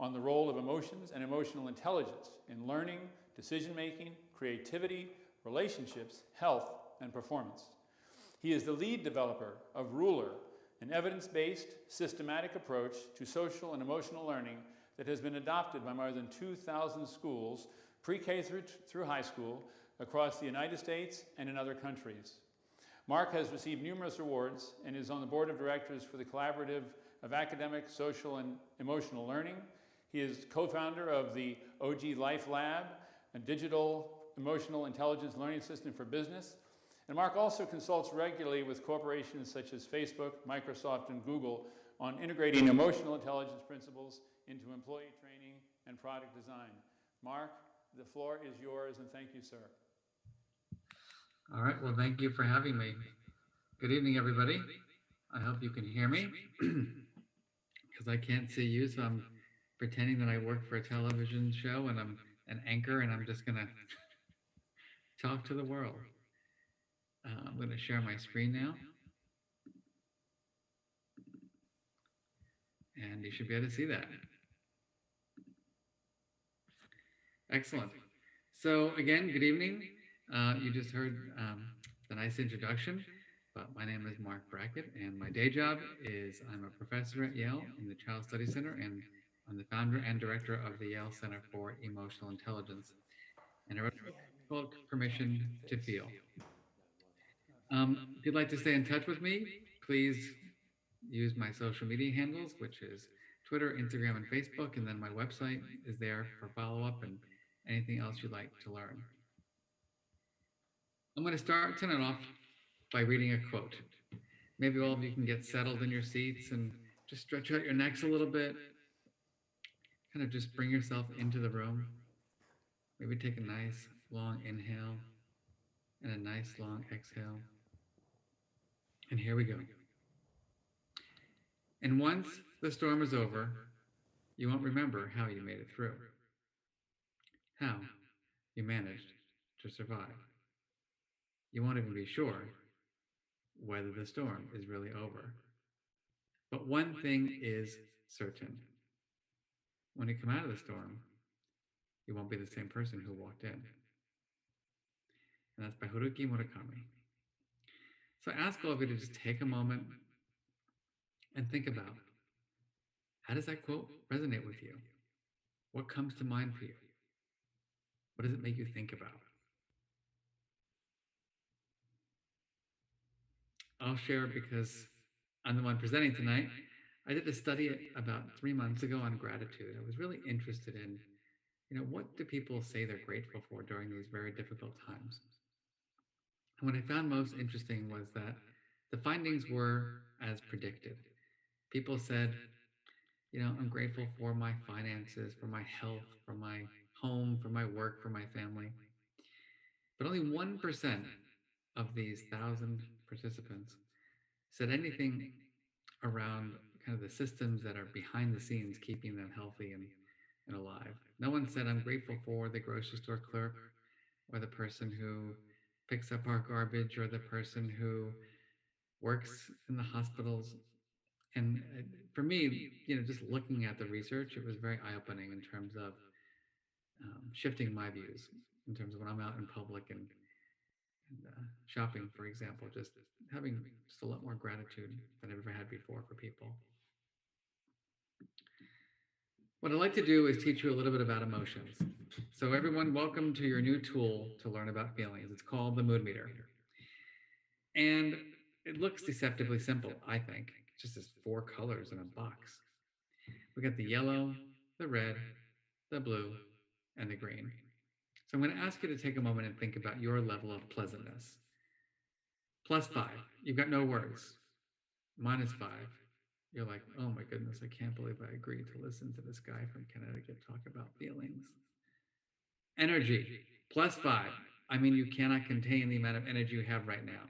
on the role of emotions and emotional intelligence in learning, decision-making, creativity, relationships, health, and performance. He is the lead developer of Ruler, an evidence-based, systematic approach to social and emotional learning that has been adopted by more than 2,000 schools, pre-K through high school, across the United States and in other countries. Marc has received numerous awards and is on the board of directors for the Collaborative of Academic, Social, and Emotional Learning. He is co-founder of the OG Life Lab, a digital emotional intelligence learning system for business. And Marc also consults regularly with corporations such as Facebook, Microsoft, and Google on integrating emotional intelligence principles into employee training and product design. Marc, the floor is yours, and thank you, sir. All right, well, thank you for having me. Good evening, everybody. I hope you can hear me because I can't see you, so I'm pretending that I work for a television show and I'm an anchor and I'm just gonna talk to the world. I'm gonna share my screen now. And you should be able to see that. Excellent. So again, good evening. You just heard the nice introduction, but my name is Marc Brackett, and my day job is I'm a professor at Yale in the Child Studies Center, and I'm the founder and director of the Yale Center for Emotional Intelligence. And I wrote a book called Permission to Feel. If you'd like to stay in touch with me, please use my social media handles, which is Twitter, Instagram, and Facebook, and then my website is there for follow-up and anything else you'd like to learn. I'm going to start tonight off by reading a quote. Maybe all of you can get settled in your seats and just stretch out your necks a little bit. Kind of just bring yourself into the room. Maybe take a nice long inhale and a nice long exhale. And here we go. And once the storm is over, you won't remember how you made it through, how you managed to survive. You won't even be sure whether the storm is really over. But one thing is certain. When you come out of the storm, you won't be the same person who walked in. And that's by Haruki Murakami. So I ask all of you to just take a moment and think about, how does that quote resonate with you? What comes to mind for you? What does it make you think about? I'll share because I'm the one presenting tonight. I did a study about 3 months ago on gratitude. I was really interested in, what do people say they're grateful for during these very difficult times? And what I found most interesting was that the findings were as predicted. People said, I'm grateful for my finances, for my health, for my home, for my work, for my family. But only 1% of these 1,000 participants said anything around kind of the systems that are behind the scenes keeping them healthy and alive. No one said, I'm grateful for the grocery store clerk or the person who picks up our garbage or the person who works in the hospitals. And for me, just looking at the research, it was very eye-opening in terms of shifting my views, in terms of when I'm out in public and shopping, for example, just having just a lot more gratitude than I've ever had before for people. What I'd like to do is teach you a little bit about emotions. So everyone, welcome to your new tool to learn about feelings. It's called the Mood Meter. And it looks deceptively simple, I think. It's just as 4 colors in a box. We got the yellow, the red, the blue, and the green. So I'm going to ask you to take a moment and think about your level of pleasantness. +5, you've got no words. -5, you're like, oh my goodness, I can't believe I agreed to listen to this guy from Connecticut talk about feelings. Energy, +5. I mean, you cannot contain the amount of energy you have right now.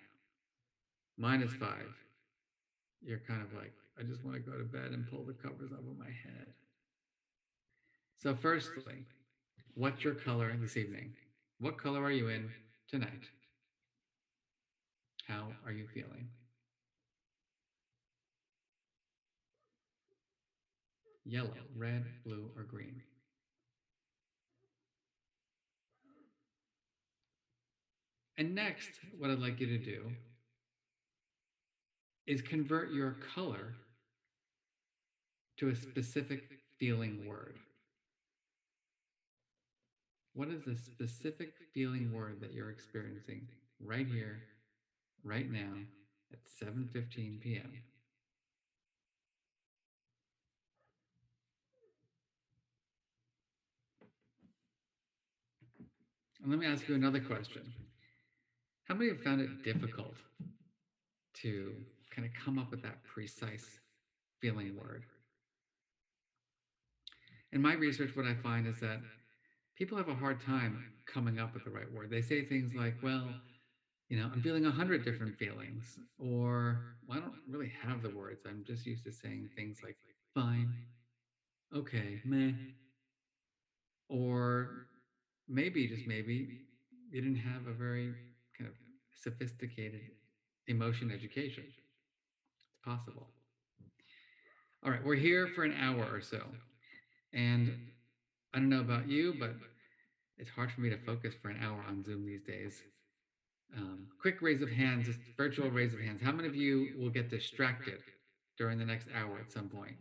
-5, you're kind of like, I just want to go to bed and pull the covers over my head. So firstly, what's your color this evening? What color are you in tonight? How are you feeling? yellow, red, blue, or green. And next, what I'd like you to do is convert your color to a specific feeling word. What is the specific feeling word that you're experiencing right here, right now, at 7:15 p.m.? And let me ask you another question. How many have found it difficult to kind of come up with that precise feeling word? In my research, what I find is that people have a hard time coming up with the right word. They say things like, well, I'm feeling 100 different feelings, or well, I don't really have the words. I'm just used to saying things like fine, okay, meh, or maybe, just maybe, you didn't have a very kind of sophisticated emotion education. It's possible. All right, we're here for an hour or so. And I don't know about you, but it's hard for me to focus for an hour on Zoom these days. Quick raise of hands, just virtual raise of hands. How many of you will get distracted during the next hour at some point?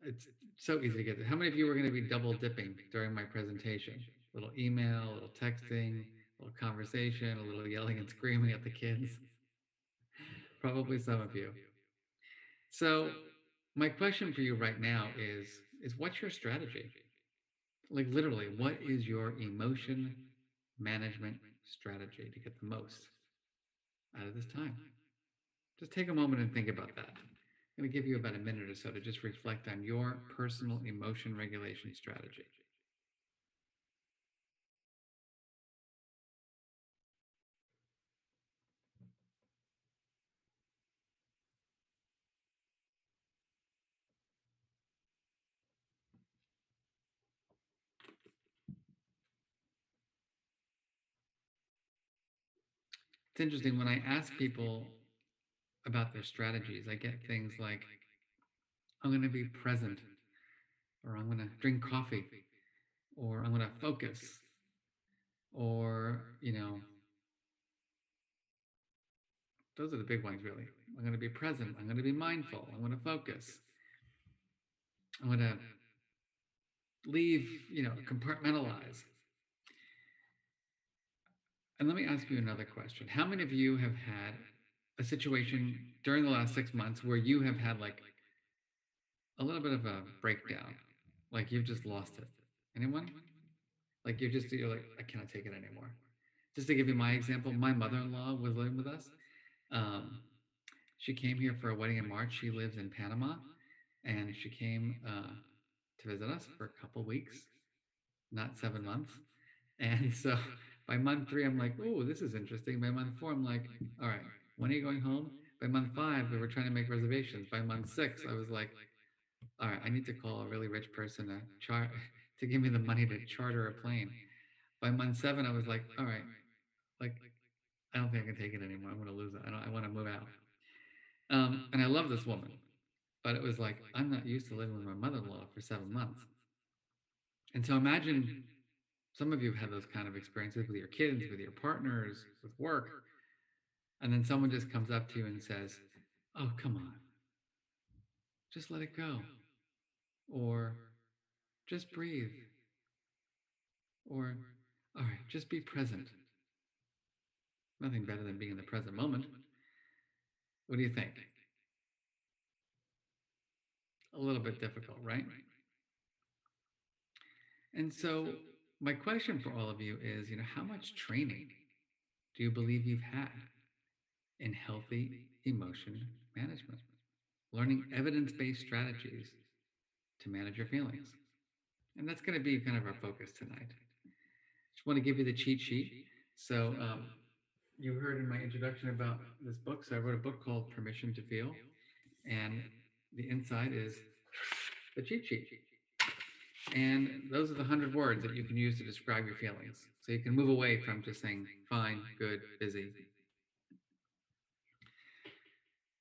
It's so easy to get there. How many of you are going to be double dipping during my presentation? A little email, a little texting, a little conversation, a little yelling and screaming at the kids. Probably some of you. So my question for you right now is what's your strategy? Like literally, what is your emotion management strategy to get the most out of this time? Just take a moment and think about that. I'm going to give you about a minute or so to just reflect on your personal emotion regulation strategy. It's interesting when I ask people about their strategies, I get things like, I'm going to be present, or I'm going to drink coffee, or I'm going to focus, or, those are the big ones, really. I'm going to be present. I'm going to be mindful. I'm going to focus. I'm going to leave, compartmentalize. And let me ask you another question. How many of you have had a situation during the last 6 months where you have had like a little bit of a breakdown? Like you've just lost it? Anyone? Like you're like, I cannot take it anymore. Just to give you my example, my mother-in-law was living with us. She came here for a wedding in March. She lives in Panama, and she came to visit us for a couple weeks, not 7 months. And so by month 3, I'm like, oh, this is interesting. By month 4, I'm like, all right, when are you going home? By month 5, we were trying to make reservations. By month 6, I was like, all right, I need to call a really rich person to give me the money to charter a plane. By month 7, I was like, all right, like, I don't think I can take it anymore. I'm going to lose it. I want to move out. And I love this woman, but it was like, I'm not used to living with my mother-in-law for 7 months. And so imagine some of you have had those kind of experiences with your kids, with your partners, with work. And then someone just comes up to you and says, oh, come on, just let it go. Or just breathe. Or, all right, just be present. Nothing better than being in the present moment. What do you think? A little bit difficult, right? And so my question for all of you is, how much training do you believe you've had in healthy emotion management? Learning evidence-based strategies to manage your feelings. And that's going to be kind of our focus tonight. Just want to give you the cheat sheet. So you heard in my introduction about this book. So I wrote a book called Permission to Feel. And the inside is the cheat sheet. And those are the 100 words that you can use to describe your feelings. So you can move away from just saying fine, good, busy.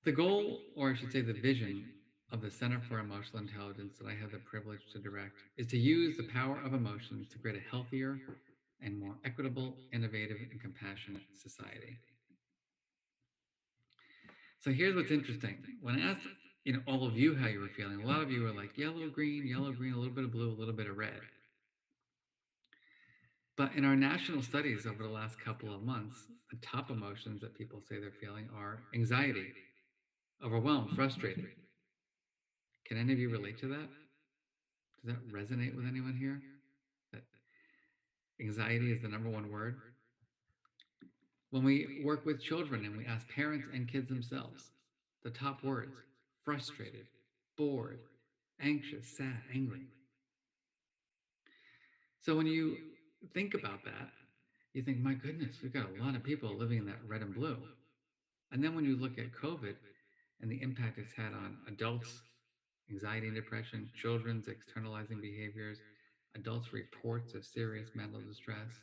The goal, or I should say the vision, of the Center for Emotional Intelligence that I have the privilege to direct is to use the power of emotions to create a healthier and more equitable, innovative, and compassionate society. So here's what's interesting. When I asked, all of you how you were feeling, a lot of you were like yellow, green, a little bit of blue, a little bit of red. But in our national studies over the last couple of months, the top emotions that people say they're feeling are anxiety, overwhelmed, frustrated. Can any of you relate to that? Does that resonate with anyone here? That anxiety is the number one word? When we work with children and we ask parents and kids themselves, the top words: frustrated, bored, anxious, sad, angry. So when you think about that, you think, my goodness, we've got a lot of people living in that red and blue. And then when you look at COVID and the impact it's had on adults, anxiety and depression, children's externalizing behaviors, adults' reports of serious mental distress,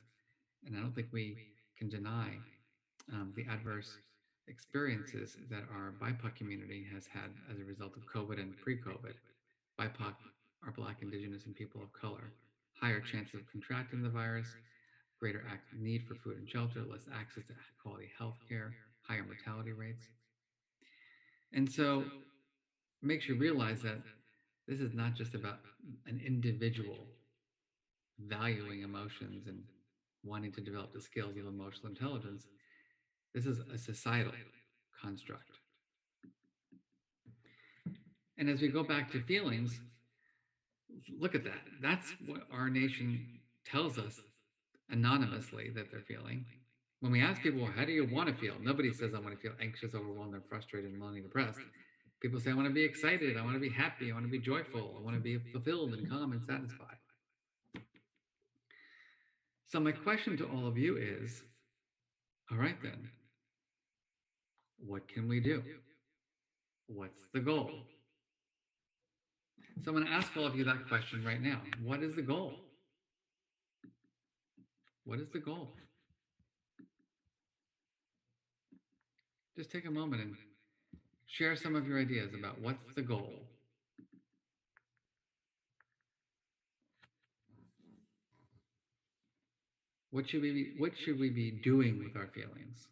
and I don't think we can deny the adverse experiences that our BIPOC community has had as a result of COVID and pre-COVID. BIPOC are Black, Indigenous, and people of color. Higher chances of contracting the virus, greater need for food and shelter, less access to quality health care, higher mortality rates. And so it makes you realize that this is not just about an individual valuing emotions and wanting to develop the skills of emotional intelligence. This is a societal construct. And as we go back to feelings, look at that. That's what our nation tells us anonymously that they're feeling. When we ask people, well, how do you want to feel? Nobody says, I want to feel anxious, overwhelmed, and frustrated, and lonely, depressed. People say, I want to be excited. I want to be happy. I want to be joyful. I want to be fulfilled and calm and satisfied. So my question to all of you is, all right then, what can we do? What's the goal? So I'm going to ask all of you that question right now. What is the goal? What is the goal? Just take a moment and share some of your ideas about what's the goal. What should we be doing with our feelings?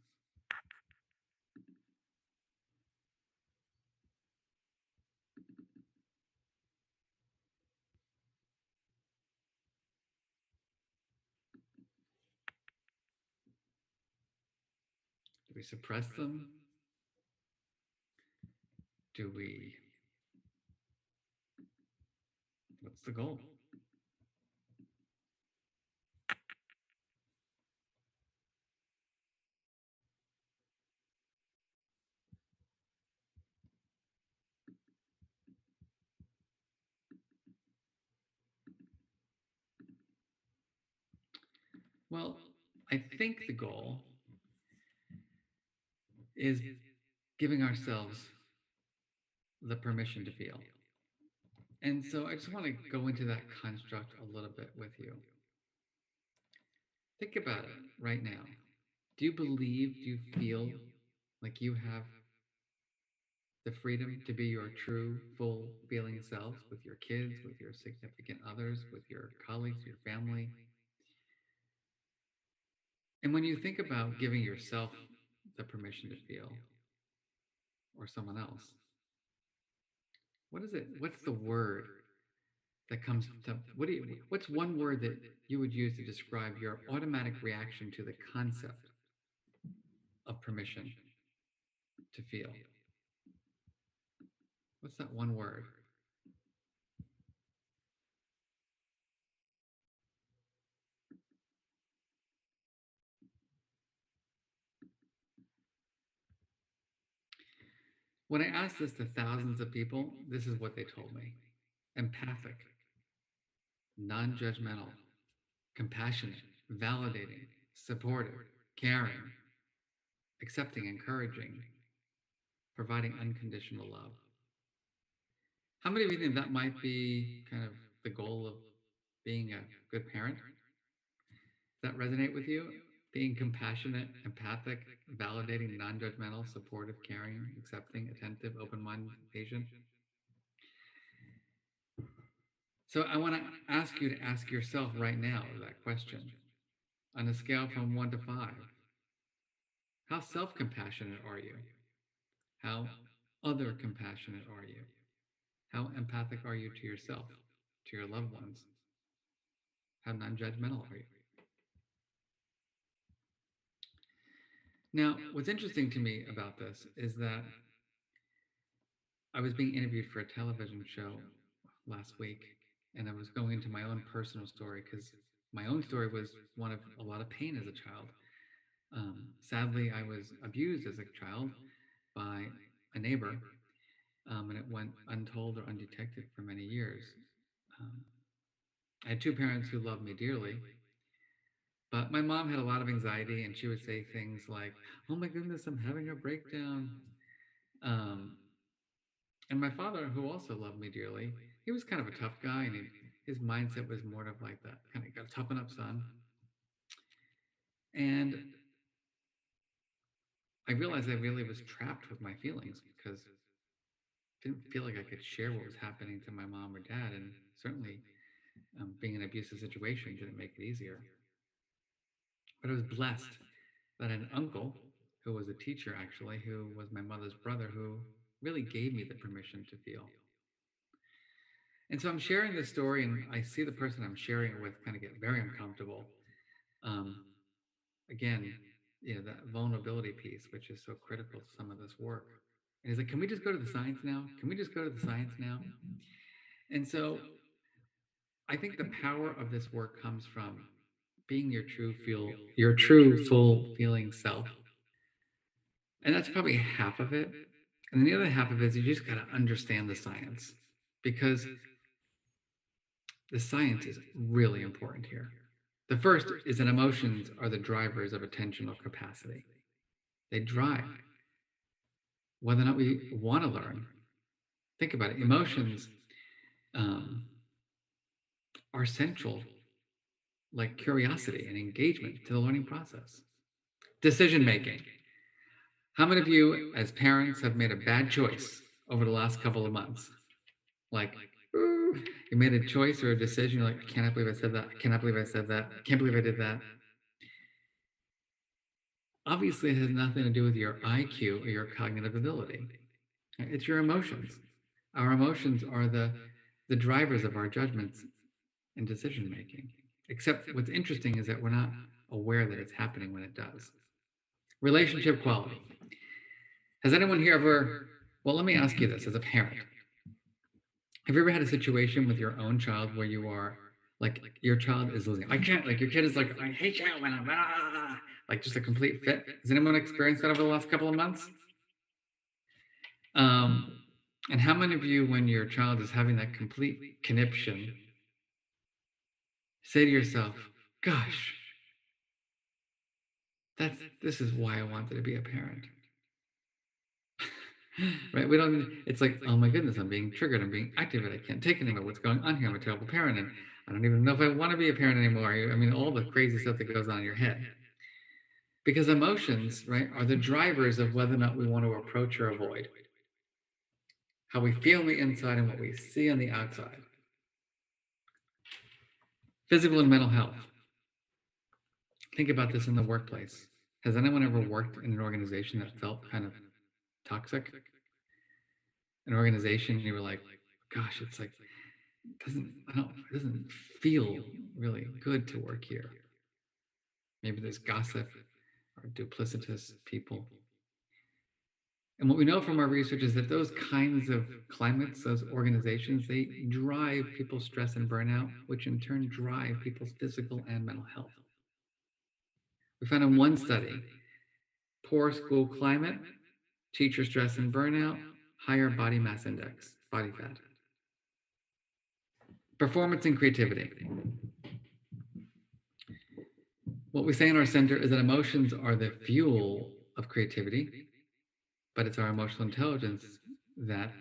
Do we suppress them? Do we? What's the goal? Well, I think the goal is giving ourselves the permission to feel. And so I just want to go into that construct a little bit with you. Think about it right now. Do you feel like you have the freedom to be your true, full feeling selves with your kids, with your significant others, with your colleagues, your family? And when you think about giving yourself the permission to feel, or someone else, what is it? What's the word that comes to what's one word that you would use to describe your automatic reaction to the concept of permission to feel? What's that one word? When I asked this to thousands of people, this is what they told me: empathic, non judgmental, compassionate, validating, supportive, caring, accepting, encouraging, providing unconditional love. How many of you think that might be kind of the goal of being a good parent? Does that resonate with you? being compassionate, empathic, validating, non-judgmental, supportive, caring, accepting, attentive, open-minded, patient. So I want to ask you to ask yourself right now that question. On a scale from 1 to 5, how self-compassionate are you? How other compassionate are you? How empathic are you to yourself, to your loved ones? How non-judgmental are you? Now, what's interesting to me about this is that I was being interviewed for a television show last week, and I was going into my own personal story because my own story was one of a lot of pain as a child. Sadly, I was abused as a child by a neighbor, and it went untold or undetected for many years. Um, I had two parents who loved me dearly, but my mom had a lot of anxiety, and she would say things like, "Oh my goodness, I'm having a breakdown." Um, and my father, who also loved me dearly, he was kind of a tough guy, and his mindset was more of like that kind of, "Gotta toughen up, son." And I realized I really was trapped with my feelings because I didn't feel like I could share what was happening to my mom or dad, and certainly being in an abusive situation didn't make it easier. But I was blessed that I had an uncle who was a teacher, actually, who was my mother's brother, who really gave me the permission to feel. And so I'm sharing this story, and I see the person I'm sharing it with kind of get very uncomfortable. Um, Again, that vulnerability piece, which is so critical to some of this work. And he's like, "Can we just go to the science now? Can we just go to the science now?" And so I think the power of this work comes from being your true full feeling self. And that's probably half of it. And the other half of it is you just got to understand the science, because the science is really important here. The first is that emotions are the drivers of attentional capacity. They drive whether or not we want to learn. Think about it. Emotions um, are central, like curiosity and engagement, to the learning process. Decision making. How many of you, as parents, have made a bad choice over the last couple of months? Like, "Ooh," you made a choice or a decision, you're like, "I cannot believe I said that. I cannot believe I said that. I can't believe I did that." Obviously, it has nothing to do with your IQ or your cognitive ability. It's your emotions. Our emotions are the drivers of our judgments and decision making. Except what's interesting is that we're not aware that it's happening when it does. Relationship quality. Has anyone here ever, well, let me ask you this as a parent. Have you ever had a situation with your own child where you are like, your child is losing? I can't, like, your kid is like, "I hate you when I'm, like just a complete fit." Has anyone experienced that over the last couple of months? Um, and how many of you, when your child is having that complete conniption, say to yourself, "Gosh, this is why I wanted to be a parent." Right? We don't. It's like, "Oh my goodness, I'm being triggered. I'm being activated. I can't take it anymore. What's going on here? I'm a terrible parent, and I don't even know if I want to be a parent anymore." I mean, all the crazy stuff that goes on in your head. Because emotions, right, are the drivers of whether or not we want to approach or avoid. How we feel on the inside and what we see on the outside. Physical and mental health. Think about this in the workplace. Has anyone ever worked in an organization that felt kind of toxic? An organization you were like, "Gosh, it's like it doesn't feel really good to work here." Maybe there's gossip or duplicitous people. And what we know from our research is that those kinds of climates, those organizations, they drive people's stress and burnout, which in turn drive people's physical and mental health. We found in one study, poor school climate, teacher stress and burnout, higher body mass index, body fat. Performance and creativity. What we say in our center is that emotions are the fuel of creativity, but it's our emotional intelligence that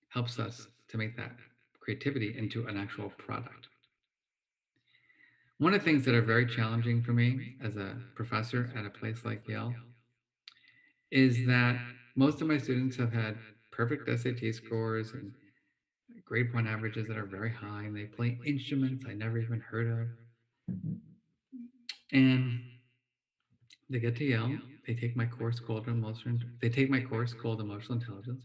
helps us to make that creativity into an actual product. One of the things that are very challenging for me as a professor at a place like Yale is that most of my students have had perfect SAT scores and grade point averages that are very high, and they play instruments I never even heard of. And they get to Yale, they take my course called emotional intelligence.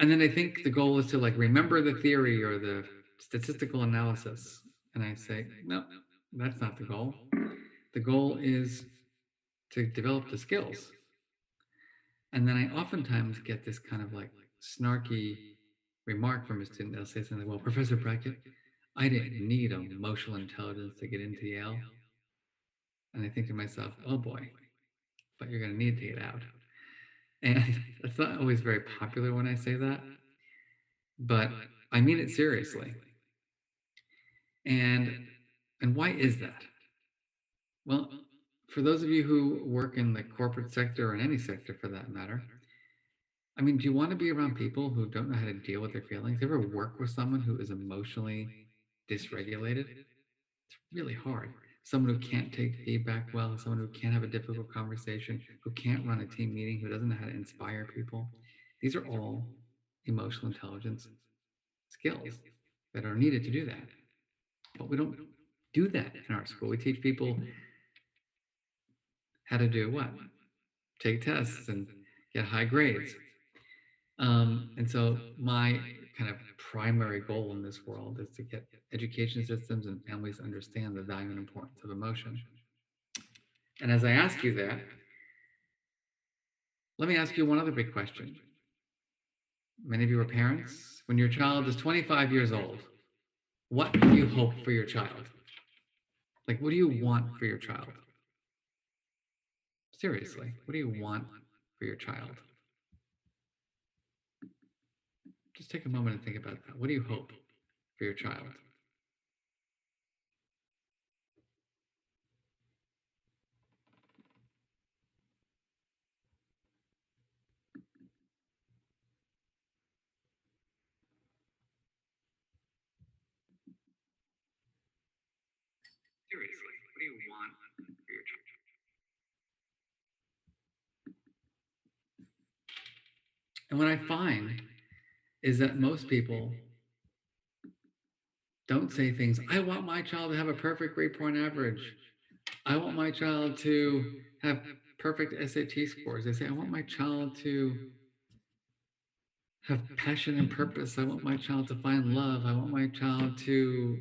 And then they think the goal is to like remember the theory or the statistical analysis. And I say, no, that's not the goal. The goal is to develop the skills. And then I oftentimes get this kind of like snarky remark from a student. They'll say something like, well, Professor Brackett, I didn't need emotional intelligence to get into Yale. And I think to myself, oh boy, but you're going to need to get out. And that's not always very popular when I say that, but I mean it seriously. And why is that? Well, for those of you who work in the corporate sector or in any sector for that matter, I mean, do you want to be around people who don't know how to deal with their feelings? You ever work with someone who is emotionally dysregulated? It's really hard. Someone who can't take feedback well, someone who can't have a difficult conversation, who can't run a team meeting, who doesn't know how to inspire people. These are all emotional intelligence skills that are needed to do that. But we don't do that in our school. We teach people how to do what? Take tests and get high grades. And so my kind of primary goal in this world is to get education systems and families to understand the value and importance of emotion. And as I ask you that, let me ask you one other big question. Many of you are parents. When your child is 25 years old, what do you hope for your child? Like, what do you want for your child? Seriously, what do you want for your child? Just take a moment and think about that. What do you hope for your child? Seriously, what do you want for your child? And what I find is that most people don't say things, I want my child to have a perfect grade point average. I want my child to have perfect SAT scores. They say, I want my child to have passion and purpose. I want my child to find love. I want my child to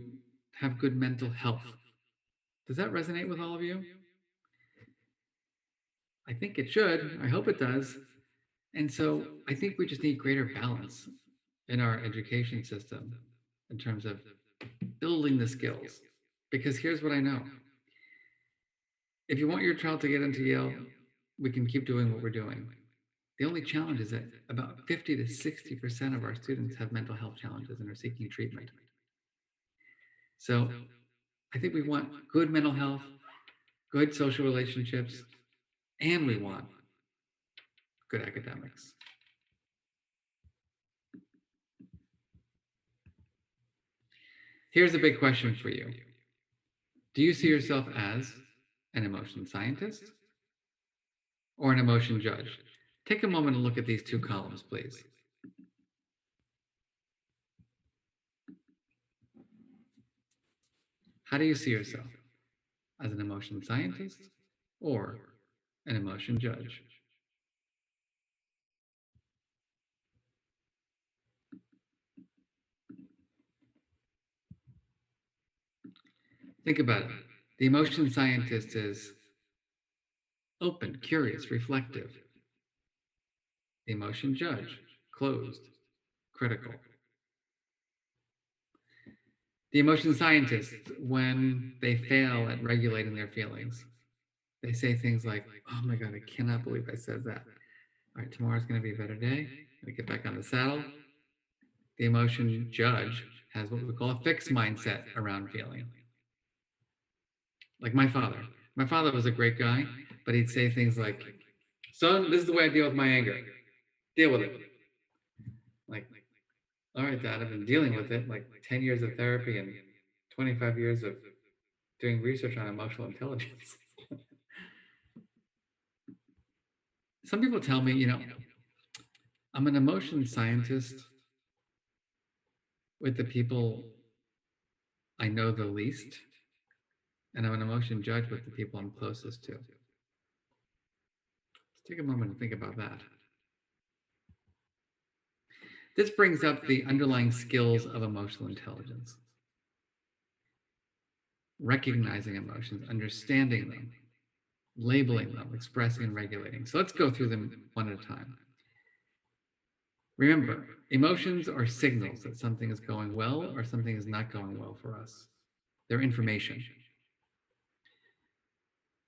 have good mental health. Does that resonate with all of you? I think it should. I hope it does. And so I think we just need greater balance in our education system in terms of building the skills. Because here's what I know. If you want your child to get into Yale, we can keep doing what we're doing. The only challenge is that about 50 to 60% of our students have mental health challenges and are seeking treatment. So I think we want good mental health, good social relationships, and we want good academics. Here's a big question for you. Do you see yourself as an emotion scientist or an emotion judge? Take a moment and look at these two columns, please. How do you see yourself? As an emotion scientist or an emotion judge? Think about it. The emotion scientist is open, curious, reflective. The emotion judge, closed, critical. The emotion scientist, when they fail at regulating their feelings, they say things like, oh my God, I cannot believe I said that. All right, tomorrow's going to be a better day. I'm going to get back on the saddle. The emotion judge has what we call a fixed mindset around feeling. Like my father. My father was a great guy, but he'd say things like, son, this is the way I deal with my anger. Deal with it. Like, all right, Dad, I've been dealing with it, like 10 years of therapy, and 25 years of doing research on emotional intelligence. Some people tell me, I'm an emotion scientist with the people I know the least, and I'm an emotion judge with the people I'm closest to. Let's take a moment to think about that. This brings up the underlying skills of emotional intelligence. Recognizing emotions, understanding them, labeling them, expressing and regulating. So let's go through them one at a time. Remember, emotions are signals that something is going well or something is not going well for us. They're information.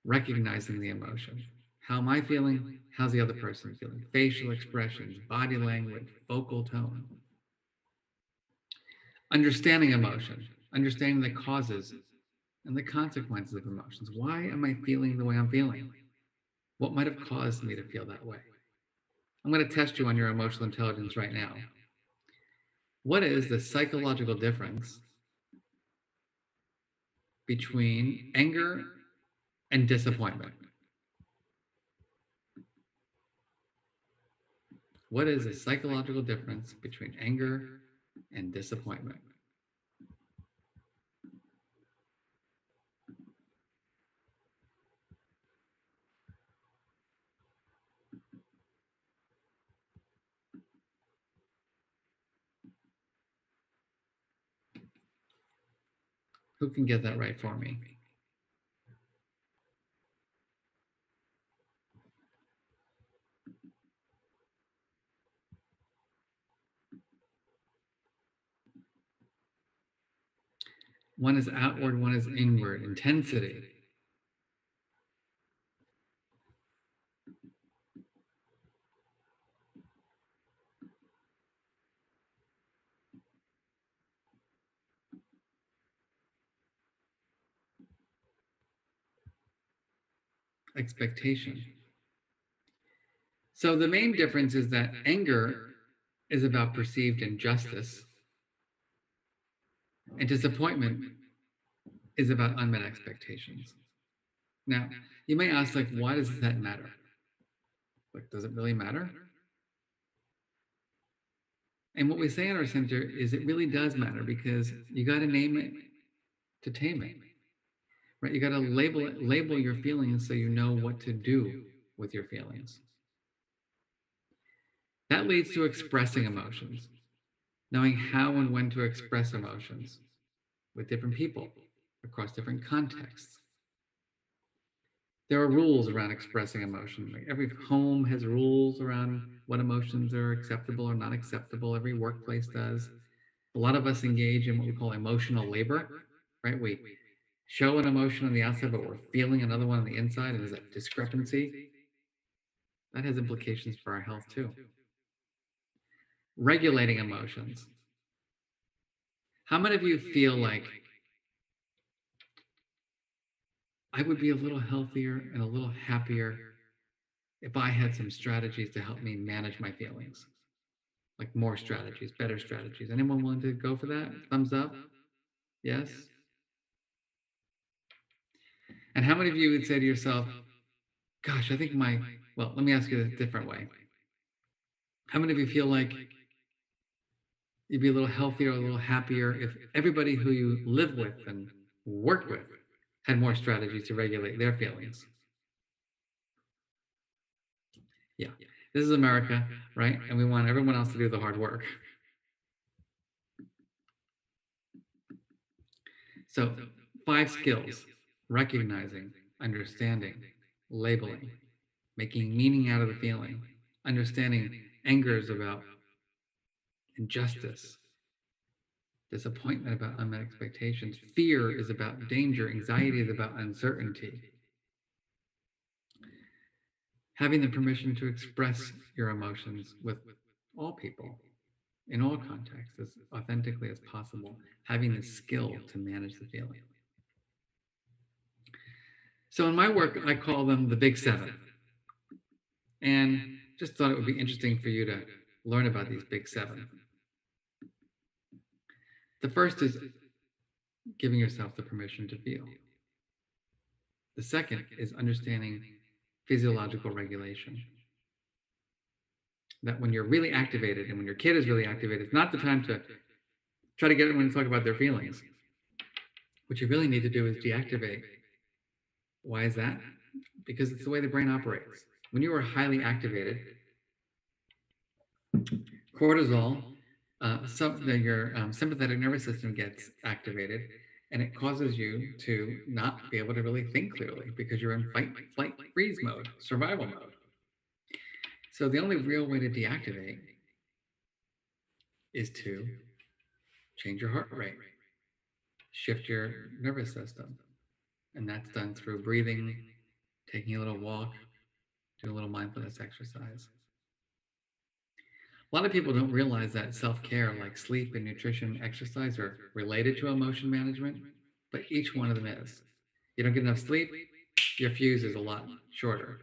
Recognizing the emotion. How am I feeling? How's the other person feeling? Facial expressions, body language, vocal tone. Understanding emotion, understanding the causes and the consequences of emotions. Why am I feeling the way I'm feeling? What might have caused me to feel that way? I'm going to test you on your emotional intelligence right now. What is the psychological difference between anger and disappointment? What is the psychological difference between anger and disappointment? Who can get that right for me? One is outward, one is inward. Intensity. Expectation. So the main difference is that anger is about perceived injustice, and disappointment is about unmet expectations. Now, you may ask, why does that matter? Does it really matter? And what we say in our center is it really does matter because you got to name it to tame it, right? You got to label your feelings so you know what to do with your feelings. That leads to expressing emotions, knowing how and when to express emotions with different people across different contexts. There are rules around expressing emotion. Every home has rules around what emotions are acceptable or not acceptable. Every workplace does. A lot of us engage in what we call emotional labor, right? We show an emotion on the outside, but we're feeling another one on the inside, and there's that discrepancy. That has implications for our health too. Regulating emotions. How many of you feel like I would be a little healthier and a little happier if I had some strategies to help me manage my feelings? Like more strategies, better strategies. Anyone willing to go for that? Thumbs up? Yes? And how many of you would say to yourself, gosh, I think well, let me ask you a different way. How many of you feel like you'd be a little healthier, a little happier if everybody who you live with and work with had more strategies to regulate their feelings? Yeah, this is America, right? And we want everyone else to do the hard work. So, 5 skills: recognizing, understanding, labeling, making meaning out of the feeling, understanding anger is about injustice, disappointment about unmet expectations, fear is about danger, anxiety is about uncertainty. Having the permission to express your emotions with all people in all contexts as authentically as possible, having the skill to manage the feeling. So in my work, I call them the Big Seven. And just thought it would be interesting for you to learn about these Big Seven. The first is giving yourself the permission to feel. The second is understanding physiological regulation. That when you're really activated and when your kid is really activated, it's not the time to try to get everyone to talk about their feelings. What you really need to do is deactivate. Why is that? Because it's the way the brain operates. When you are highly activated, cortisol, your sympathetic nervous system gets activated, and it causes you to not be able to really think clearly because you're in fight, flight, freeze mode, survival mode. So the only real way to deactivate is to change your heart rate, shift your nervous system. And that's done through breathing, taking a little walk, doing a little mindfulness exercise. A lot of people don't realize that self-care, like sleep and nutrition, exercise, are related to emotion management, but each one of them is. You don't get enough sleep, your fuse is a lot shorter.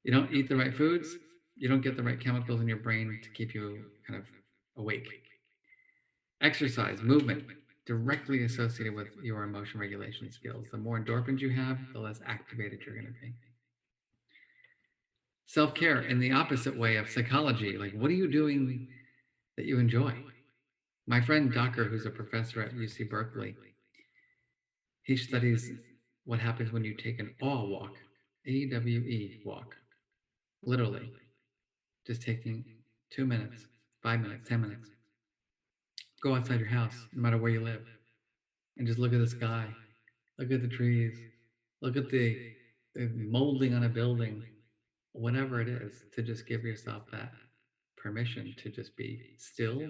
You don't eat the right foods, you don't get the right chemicals in your brain to keep you kind of awake. Exercise, movement, directly associated with your emotion regulation skills. The more endorphins you have, the less activated you're going to be. Self-care in the opposite way of psychology, like what are you doing that you enjoy? My friend Docker, who's a professor at UC Berkeley, he studies what happens when you take an awe walk, AWE walk, literally, just taking 2 minutes, 5 minutes, 10 minutes. Go outside your house, no matter where you live, and just look at the sky, look at the trees, look at the molding on a building, whatever it is, to just give yourself that permission to just be still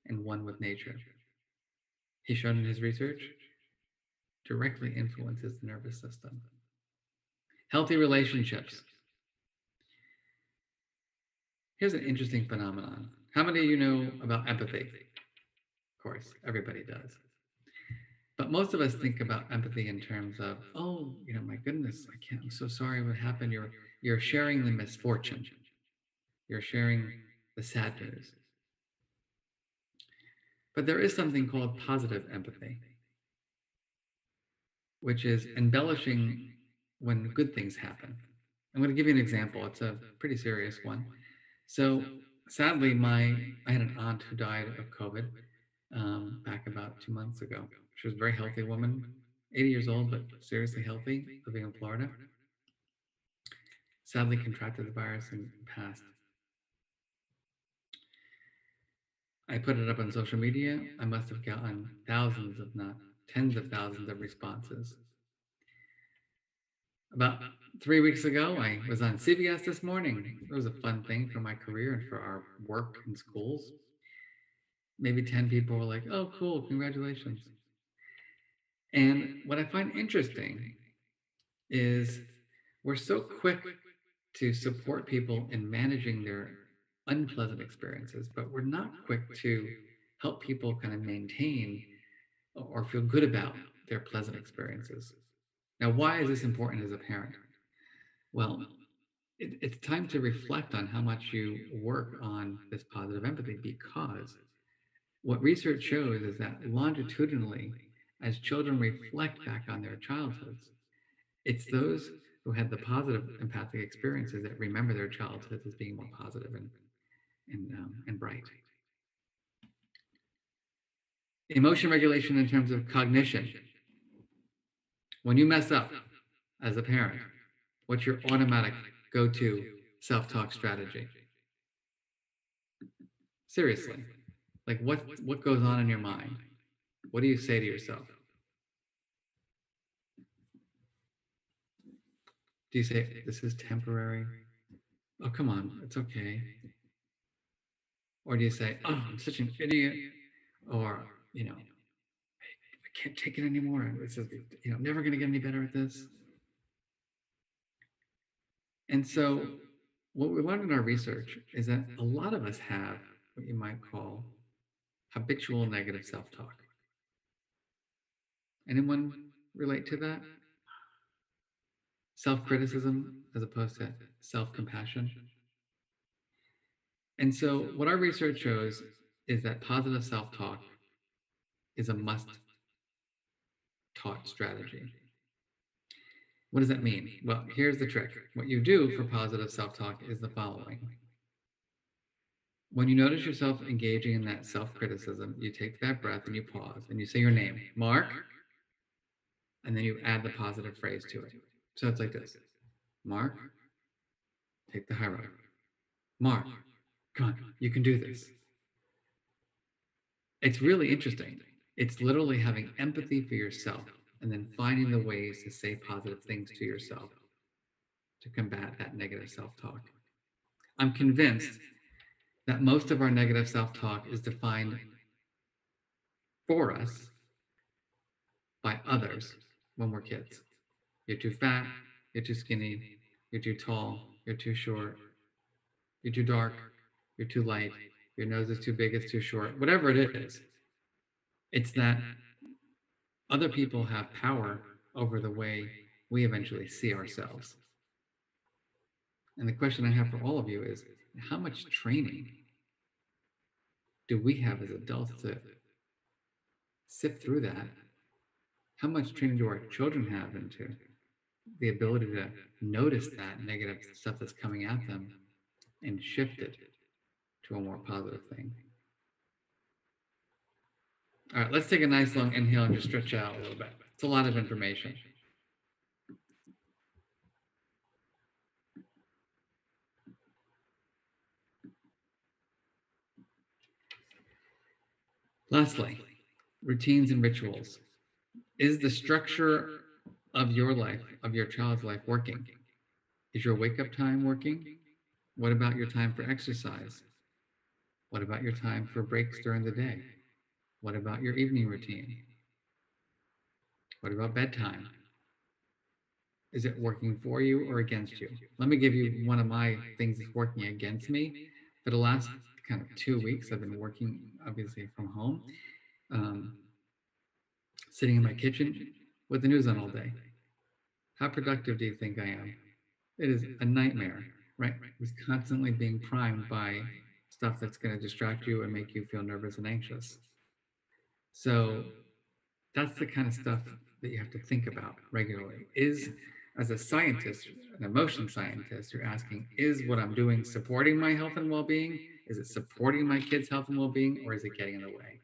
and one with nature. He's shown in his research directly influences the nervous system. Healthy relationships. Here's an interesting phenomenon. How many of you know about empathy? Of course, everybody does. But most of us think about empathy in terms of, oh, my goodness, I'm so sorry what happened. You're sharing the misfortune. You're sharing the sad news. But there is something called positive empathy, which is embellishing when good things happen. I'm going to give you an example. It's a pretty serious one. So sadly, I had an aunt who died of COVID back about 2 months ago. She was a very healthy woman, 80 years old, but seriously healthy, living in Florida. Sadly contracted the virus and passed. I put it up on social media. I must have gotten thousands, if not tens of thousands of responses. About 3 weeks ago, I was on CBS This Morning. It was a fun thing for my career and for our work in schools. Maybe 10 people were like, oh, cool, congratulations. And what I find interesting is we're so quick to support people in managing their unpleasant experiences, but we're not quick to help people kind of maintain or feel good about their pleasant experiences. Now, why is this important as a parent? Well, it's time to reflect on how much you work on this positive empathy, because what research shows is that longitudinally, as children reflect back on their childhoods, it's those who had the positive empathic experiences that remember their childhoods as being more positive and bright. Emotion regulation in terms of cognition. When you mess up as a parent, what's your automatic go-to self-talk strategy? Seriously, like what goes on in your mind? What do you say to yourself? Do you say, this is temporary? Oh, come on, it's okay. Or do you say, oh, I'm such an idiot? Or, I can't take it anymore. This is, I'm never going to get any better at this. And so what we learned in our research is that a lot of us have what you might call habitual negative self-talk. Anyone relate to that? Self-criticism as opposed to self-compassion. And so what our research shows is that positive self-talk is a must self-taught strategy. What does that mean? Well, here's the trick. What you do for positive self-talk is the following. When you notice yourself engaging in that self-criticism, you take that breath and you pause and you say your name, Mark, and then you add the positive phrase to it. So it's like this. Mark, take the high road. Mark, come on, you can do this. It's really interesting. It's literally having empathy for yourself and then finding the ways to say positive things to yourself to combat that negative self-talk. I'm convinced that most of our negative self-talk is defined for us by others when we're kids. You're too fat, you're too skinny, you're too tall, you're too short, you're too dark, you're too light, your nose is too big, it's too short, whatever it is. It's that other people have power over the way we eventually see ourselves. And the question I have for all of you is, how much training do we have as adults to sift through that? How much training do our children have into the ability to notice that negative stuff that's coming at them and shift it to a more positive thing? All right, let's take a nice long inhale and just stretch out a little bit. It's a lot of information. Lastly, routines and rituals. Is the structure of your life, of your child's life, working? Is your wake-up time working? What about your time for exercise? What about your time for breaks during the day? What about your evening routine? What about bedtime? Is it working for you or against you? Let me give you one of my things that's working against me. For the last kind of 2 weeks, I've been working obviously from home, sitting in my kitchen with the news on all day. How productive do you think I am? It is a nightmare, right? It's constantly being primed by stuff that's going to distract you and make you feel nervous and anxious. So that's the kind of stuff that you have to think about regularly. As a scientist, an emotion scientist, you're asking, is what I'm doing supporting my health and well-being? Is it supporting my kids' health and well-being, or is it getting in the way?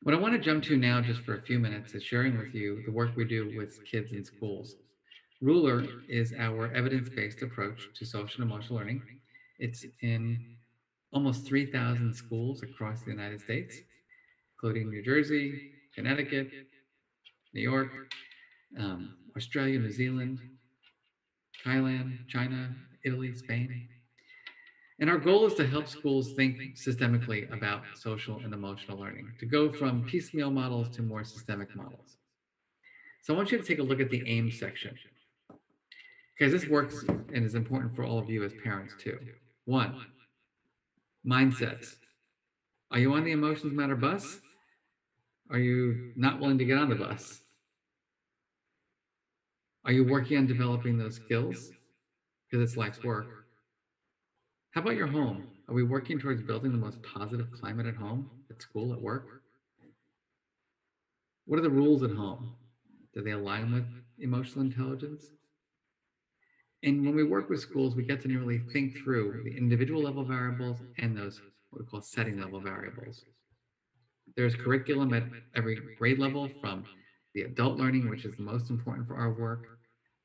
What I want to jump to now, just for a few minutes, is sharing with you the work we do with kids in schools. Ruler is our evidence-based approach to social and emotional learning. It's in almost 3,000 schools across the United States, including New Jersey, Connecticut, New York, Australia, New Zealand, Thailand, China, Italy, Spain. And our goal is to help schools think systemically about social and emotional learning, to go from piecemeal models to more systemic models. So I want you to take a look at the AIM section, because this works and is important for all of you as parents too. 1, mindsets. Are you on the Emotions Matter bus? Are you not willing to get on the bus? Are you working on developing those skills? Because it's life's work. How about your home? Are we working towards building the most positive climate at home, at school, at work? What are the rules at home? Do they align with emotional intelligence? And when we work with schools, we get to really think through the individual level variables and those what we call setting level variables. There's curriculum at every grade level, from the adult learning, which is the most important for our work,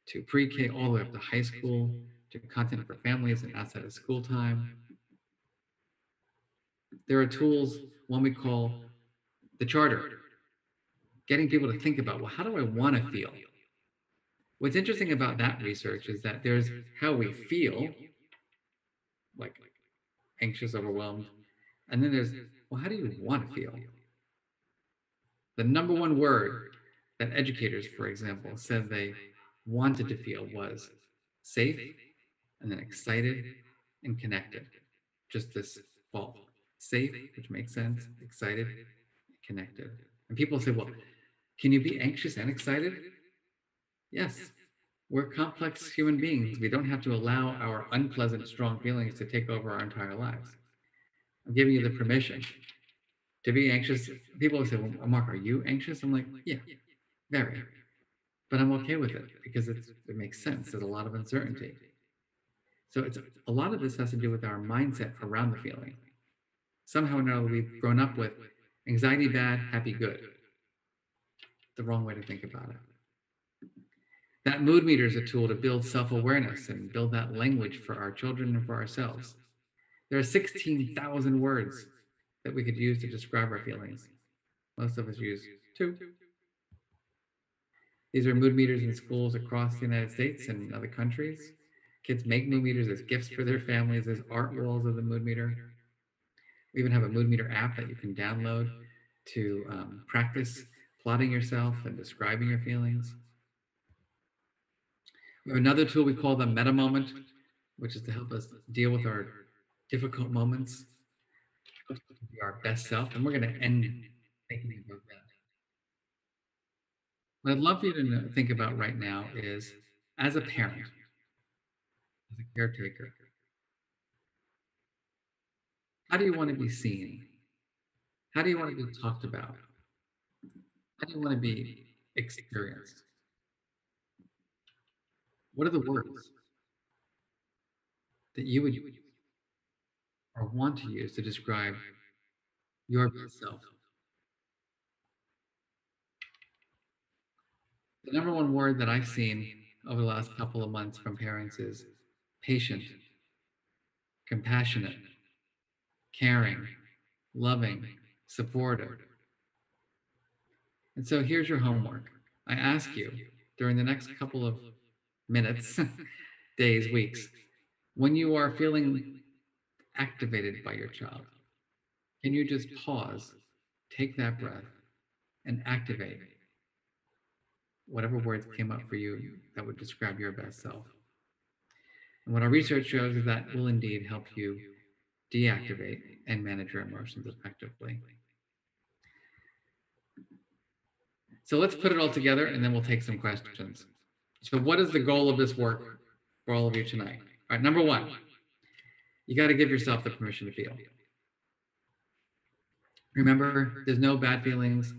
to pre-K all the way up to high school, to content for families and outside of school time. There are tools, one we call the charter, getting people to think about, well, how do I want to feel? What's interesting about that research is that there's how we feel, like anxious, overwhelmed, and then there's, well, how do you want to feel? The number one word that educators, for example, said they wanted to feel was safe, and then excited and connected. Just this fall. Safe, which makes sense, excited, connected. And people say, well, can you be anxious and excited? Yes. We're complex human beings. We don't have to allow our unpleasant, strong feelings to take over our entire lives. I'm giving you the permission To be anxious, people will say, well, Mark, are you anxious? I'm like, yeah, very. But I'm okay with it because it makes sense. There's a lot of uncertainty. So it's a lot of this has to do with our mindset around the feeling. Somehow or another, we've grown up with anxiety bad, happy good. The wrong way to think about it. That mood meter is a tool to build self-awareness and build that language for our children and for ourselves. There are 16,000 words that we could use to describe our feelings. Most of us use 2. These are mood meters in schools across the United States and other countries. Kids make mood meters as gifts for their families. There's art walls of the mood meter. We even have a mood meter app that you can download to practice plotting yourself and describing your feelings. We have another tool we call the meta moment, which is to help us deal with our difficult moments, to be our best self. And we're going to end thinking about that. What I'd love for you to think about right now is, as a parent, as a caretaker, how do you want to be seen? How do you want to be talked about? How do you want to be experienced? What are the words that you would or want to use to describe your best self? The number one word that I've seen over the last couple of months from parents is patient, compassionate, caring, loving, supportive. And so here's your homework. I ask you during the next couple of minutes, days, weeks, when you are feeling activated by your child, can you just pause, take that breath, and activate whatever words came up for you that would describe your best self? And what our research shows is that will indeed help you deactivate and manage your emotions effectively. So let's put it all together and then we'll take some questions. So what is the goal of this work for all of you tonight? All right, number one, you got to give yourself the permission to feel. Remember, there's no bad feelings.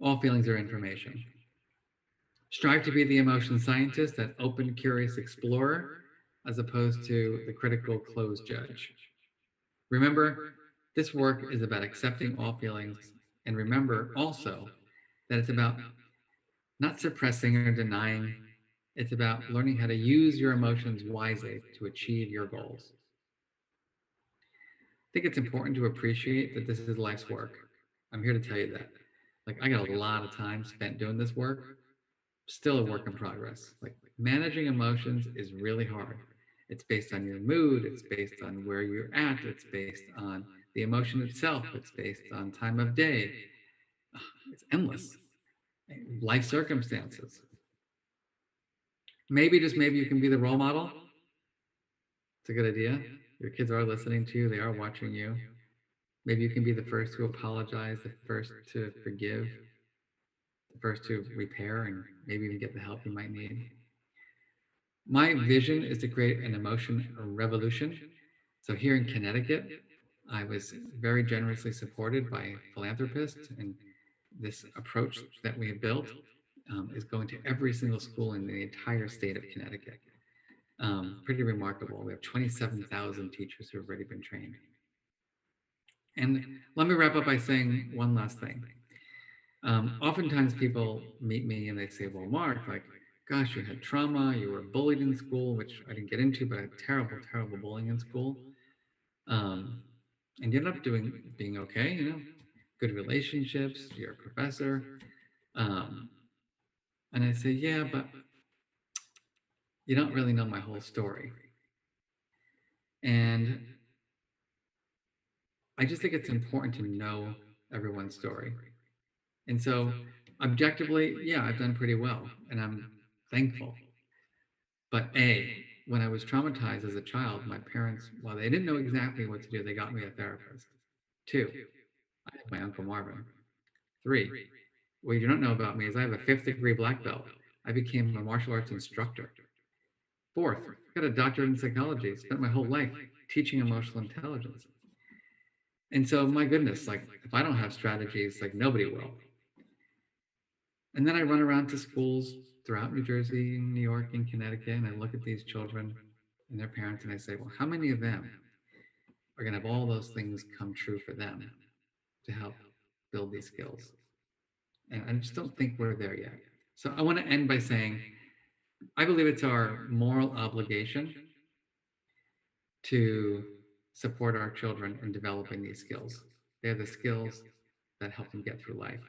All feelings are information. Strive to be the emotion scientist, that open, curious explorer, as opposed to the critical, closed judge. Remember, this work is about accepting all feelings. And remember also that it's about not suppressing or denying. It's about learning how to use your emotions wisely to achieve your goals. I think it's important to appreciate that this is life's work. I'm here to tell you that. Like, I got a lot of time spent doing this work, still a work in progress. Like, managing emotions is really hard. It's based on your mood, it's based on where you're at, it's based on the emotion itself, it's based on time of day. It's endless. Life circumstances. Maybe, just maybe, you can be the role model. It's a good idea. Your kids are listening to you, they are watching you. Maybe you can be the first to apologize, the first to forgive, the first to repair, and maybe even get the help you might need. My vision is to create an emotion revolution. So here in Connecticut, I was very generously supported by philanthropists, and this approach that we have built is going to every single school in the entire state of Connecticut. Pretty remarkable. We have 27,000 teachers who have already been trained. And let me wrap up by saying one last thing. Oftentimes people meet me and they say, well, Mark, like, gosh, you had trauma, you were bullied in school, which I didn't get into, but I had terrible, terrible bullying in school. And you ended up being okay, good relationships, you're a professor. And I say, yeah, but you don't really know my whole story. And I just think it's important to know everyone's story. And so objectively, yeah, I've done pretty well and I'm thankful. But when I was traumatized as a child, my parents, while they didn't know exactly what to do, they got me a therapist. 2, I have my Uncle Marvin. 3, what you don't know about me is I have a 5th degree black belt. I became a martial arts instructor. 4th, I got a doctorate in psychology, spent my whole life teaching emotional intelligence. And so, my goodness, like if I don't have strategies, like nobody will. And then I run around to schools throughout New Jersey, New York, and Connecticut, and I look at these children and their parents, and I say, well, how many of them are going to have all those things come true for them to help build these skills? And I just don't think we're there yet. So I want to end by saying I believe it's our moral obligation to support our children in developing these skills. They're the skills that help them get through life,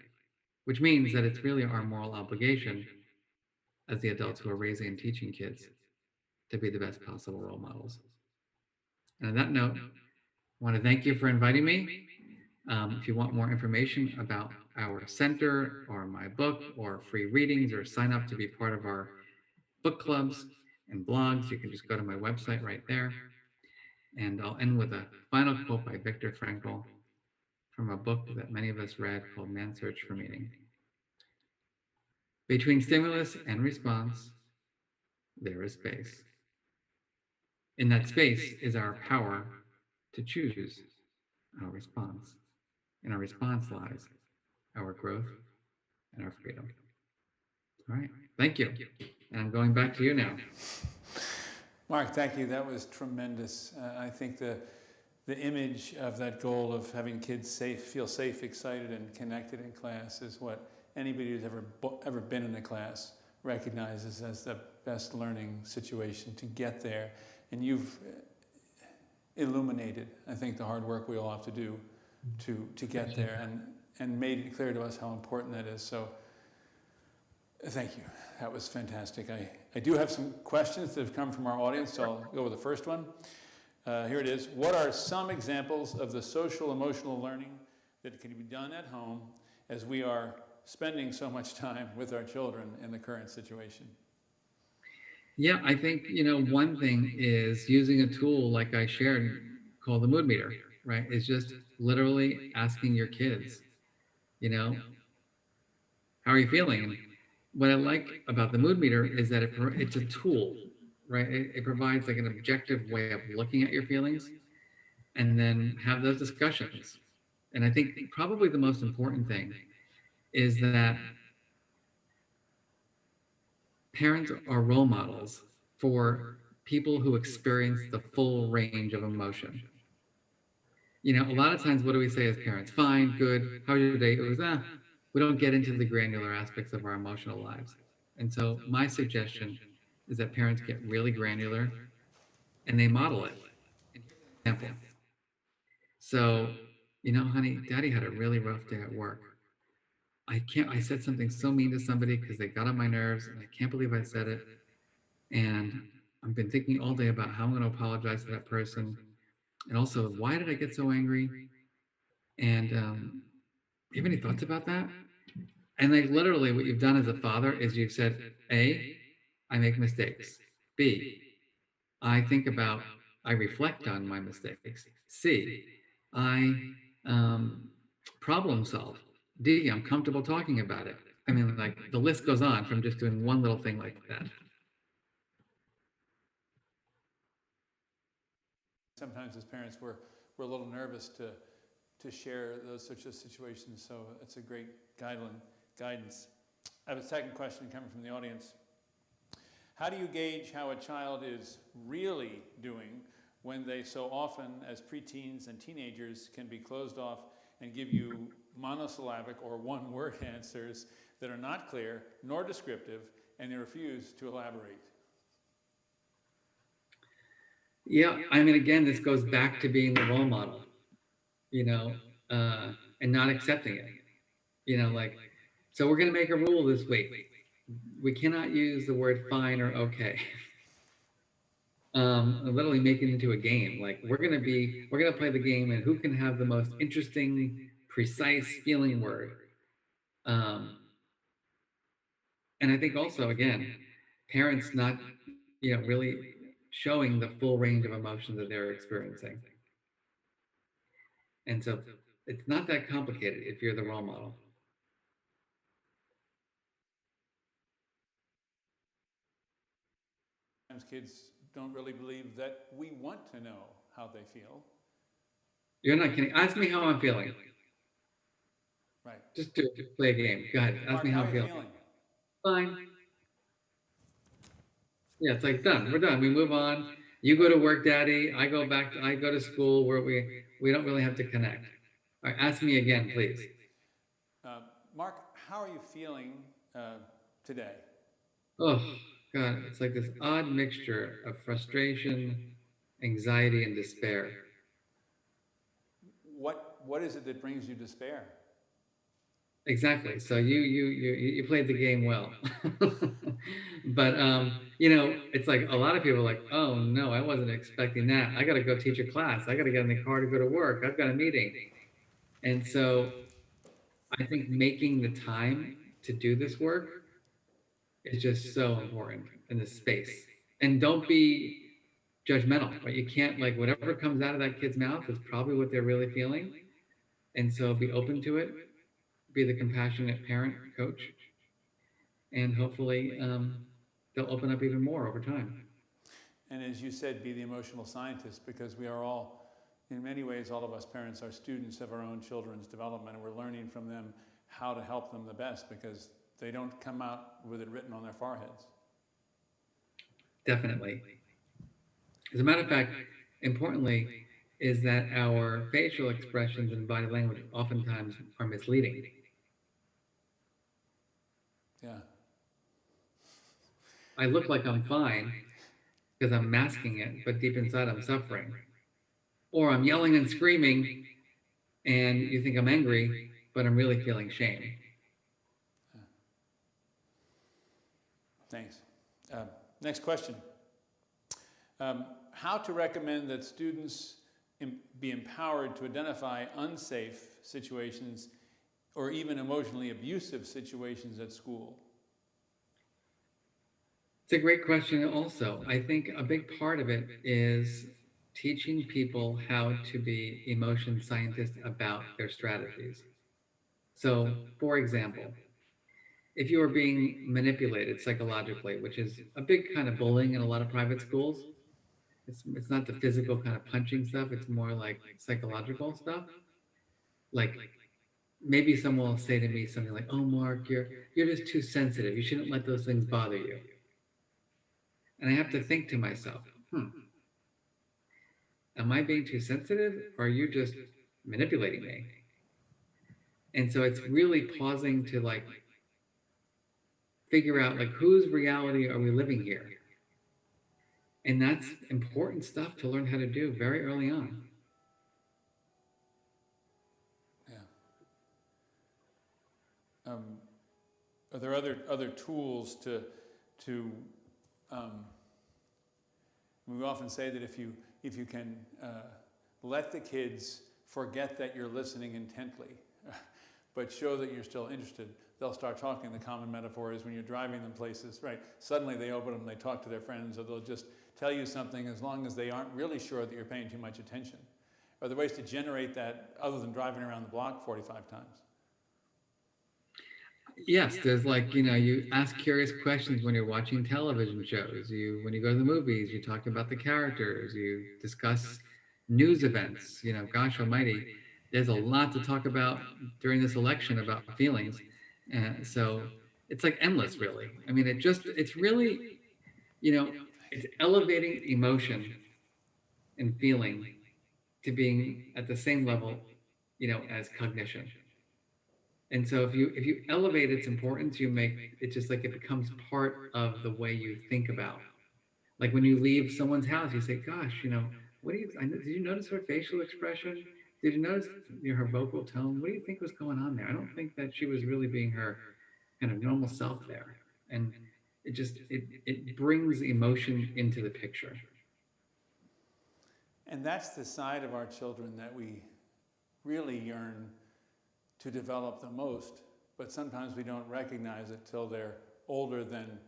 which means that it's really our moral obligation as the adults who are raising and teaching kids to be the best possible role models. And on that note, I want to thank you for inviting me. If you want more information about our center or my book or free readings or sign up to be part of our book clubs and blogs, you can just go to my website right there. And I'll end with a final quote by Viktor Frankl from a book that many of us read called Man's Search for Meaning. Between stimulus and response, there is space. In that space is our power to choose our response. In our response lies our growth and our freedom. All right, thank you. And I'm going back to you now. Marc, thank you. That was tremendous. I think the image of that goal of having kids feel safe, excited, and connected in class is what anybody who's ever been in a class recognizes as the best learning situation to get there. And you've illuminated, I think, the hard work we all have to do to get there, and made it clear to us how important that is. So thank you. That was fantastic. I do have some questions that have come from our audience, so I'll go with the first one. Here it is. What are some examples of the social emotional learning that can be done at home as we are spending so much time with our children in the current situation? Yeah, I think, one thing is using a tool like I shared called the mood meter, right? It's just literally asking your kids, how are you feeling? And what I like about the mood meter is that it's a tool, right? It provides like an objective way of looking at your feelings and then have those discussions. And I think probably the most important thing is that parents are role models for people who experience the full range of emotion. A lot of times, what do we say as parents? Fine, good, how was your day? It was, we don't get into the granular aspects of our emotional lives. And so my suggestion is that parents get really granular and they model it. Example. So, honey, daddy had a really rough day at work. I said something so mean to somebody because they got on my nerves, and I can't believe I said it. And I've been thinking all day about how I'm going to apologize to that person. And also, why did I get so angry? And you have any thoughts about that? And like literally what you've done as a father is you've said, A, I make mistakes. B, I reflect on my mistakes. C, I problem solve. D, I'm comfortable talking about it. I mean, like the list goes on from just doing one little thing like that. Sometimes as parents, we're a little nervous to share those such a situations, so it's a great guidance. I have a second question coming from the audience. How do you gauge how a child is really doing when they so often, as preteens and teenagers, can be closed off and give you monosyllabic or one-word answers that are not clear nor descriptive, and they refuse to elaborate? Yeah, I mean, again, this goes back to being the role model, and not accepting it. So we're going to make a rule this week. We cannot use the word fine or okay. Literally make it into a game. Like we're gonna play the game, and who can have the most interesting, precise feeling word. And I think also, again, parents not, really showing the full range of emotions that they're experiencing. And so it's not that complicated if you're the role model. Sometimes kids don't really believe that we want to know how they feel. You're not kidding. Ask me how I'm feeling. Right. Just do it. Play a game. Go ahead. Ask Mark, me how how are I'm you feeling. feeling? Fine. Yeah, it's like done. We're done. We move on. You go to work, Daddy. I go to school where we don't really have to connect. All right, ask me again, please. Uh, Mark, how are you feeling today? Oh, God, it's like this odd mixture of frustration, anxiety, and despair. What is it that brings you despair? Exactly. So you played the game well. But it's like a lot of people are like, oh no, I wasn't expecting that. I gotta go teach a class. I gotta get in the car to go to work. I've got a meeting. And so I think making the time to do this work is just so important in this space. And don't be judgmental, right? You can't, like, whatever comes out of that kid's mouth is probably what they're really feeling. And so be open to it, be the compassionate parent, coach, and hopefully they'll open up even more over time. And as you said, be the emotional scientist, because we are all, in many ways, all of us parents are students of our own children's development, and we're learning from them how to help them the best, because they don't come out with it written on their foreheads. Definitely. As a matter of fact, importantly, is that our facial expressions and body language oftentimes are misleading. Yeah. I look like I'm fine because I'm masking it, but deep inside I'm suffering. Or I'm yelling and screaming, and you think I'm angry, but I'm really feeling shame. Thanks. Next question. How to recommend that students be empowered to identify unsafe situations or even emotionally abusive situations at school? It's a great question also. I think a big part of it is teaching people how to be emotion scientists about their strategies. So, for example, if you are being manipulated psychologically, which is a big kind of bullying in a lot of private schools, it's not the physical kind of punching stuff, it's more like psychological stuff. Like maybe someone will say to me something like, "Oh, Mark, you're just too sensitive. You shouldn't let those things bother you." And I have to think to myself, am I being too sensitive, or are you just manipulating me? And so it's really pausing to, like, figure out, like, whose reality are we living here? And that's important stuff to learn how to do very early on. Yeah. Are there other tools to we often say that if you can let the kids forget that you're listening intently, but show that you're still interested, they'll start talking. The common metaphor is when you're driving them places, right? Suddenly they open them, they talk to their friends, or they'll just tell you something as long as they aren't really sure that you're paying too much attention. Are there ways to generate that other than driving around the block 45 times? Yes, there's, like, you ask curious questions when you're watching television shows. When you go to the movies, you talk about the characters, you discuss news events. Gosh almighty, there's a lot to talk about during this election about feelings. So it's like endless, really. I mean, it's really, it's elevating emotion and feeling to being at the same level, as cognition. And so if you elevate its importance, you make it just like it becomes part of the way you think about. Like when you leave someone's house, you say, "Gosh, did you notice her facial expression? Did you notice her vocal tone? What do you think was going on there? I don't think that she was really being her kind of normal self there." And it brings emotion into the picture. And that's the side of our children that we really yearn to develop the most, but sometimes we don't recognize it till they're older than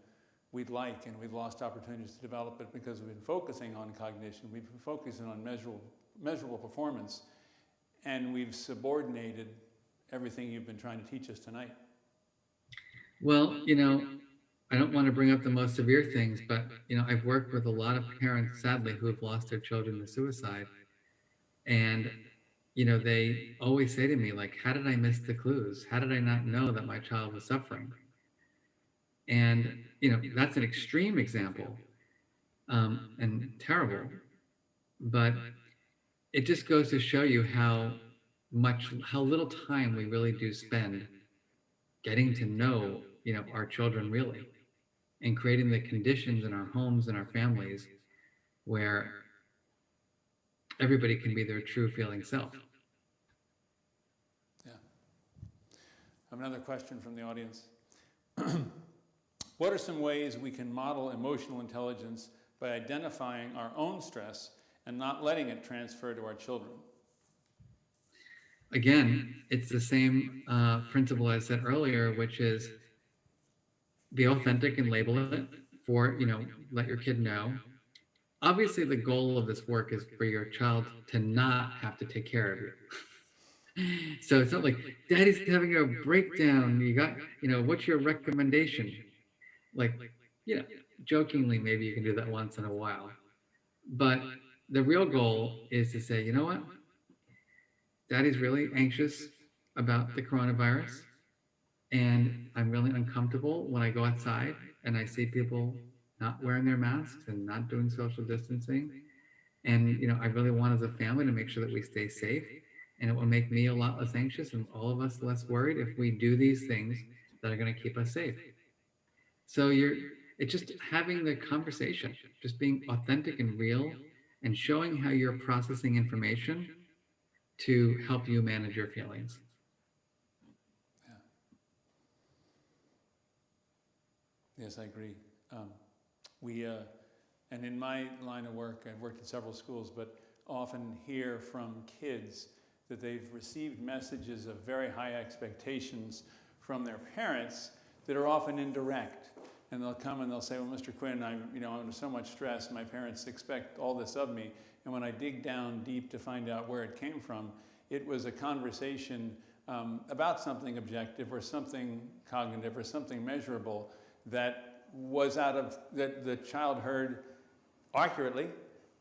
we'd like, and we've lost opportunities to develop it because we've been focusing on cognition, we've been focusing on measurable performance, and we've subordinated everything you've been trying to teach us tonight. Well, I don't want to bring up the most severe things, but I've worked with a lot of parents, sadly, who have lost their children to suicide, and they always say to me, like, how did I miss the clues? How did I not know that my child was suffering? And, that's an extreme example, and terrible, but it just goes to show you how little time we really do spend getting to know, our children really, and creating the conditions in our homes and our families where everybody can be their true feeling self. Yeah. I have another question from the audience. What are some ways we can model emotional intelligence by identifying our own stress and not letting it transfer to our children? Again, it's the same principle I said earlier, which is be authentic and label it for, let your kid know. Obviously, the goal of this work is for your child to not have to take care of you. So it's not like, Daddy's having a breakdown. You got, what's your recommendation? Like, you know, jokingly, maybe you can do that once in a while. But the real goal is to say, you know what? Daddy's really anxious about the coronavirus. And I'm really uncomfortable when I go outside and I see people not wearing their masks and not doing social distancing. And, I really want as a family to make sure that we stay safe. And it will make me a lot less anxious and all of us less worried if we do these things that are going to keep us safe. So it's just having the conversation, just being authentic and real and showing how you're processing information to help you manage your feelings. Yes, I agree. And in my line of work, I've worked in several schools, but often hear from kids that they've received messages of very high expectations from their parents that are often indirect. And they'll come and they'll say, well, Mr. Quinn, I'm under so much stress. My parents expect all this of me. And when I dig down deep to find out where it came from, it was a conversation about something objective or something cognitive or something measurable that was that the child heard accurately,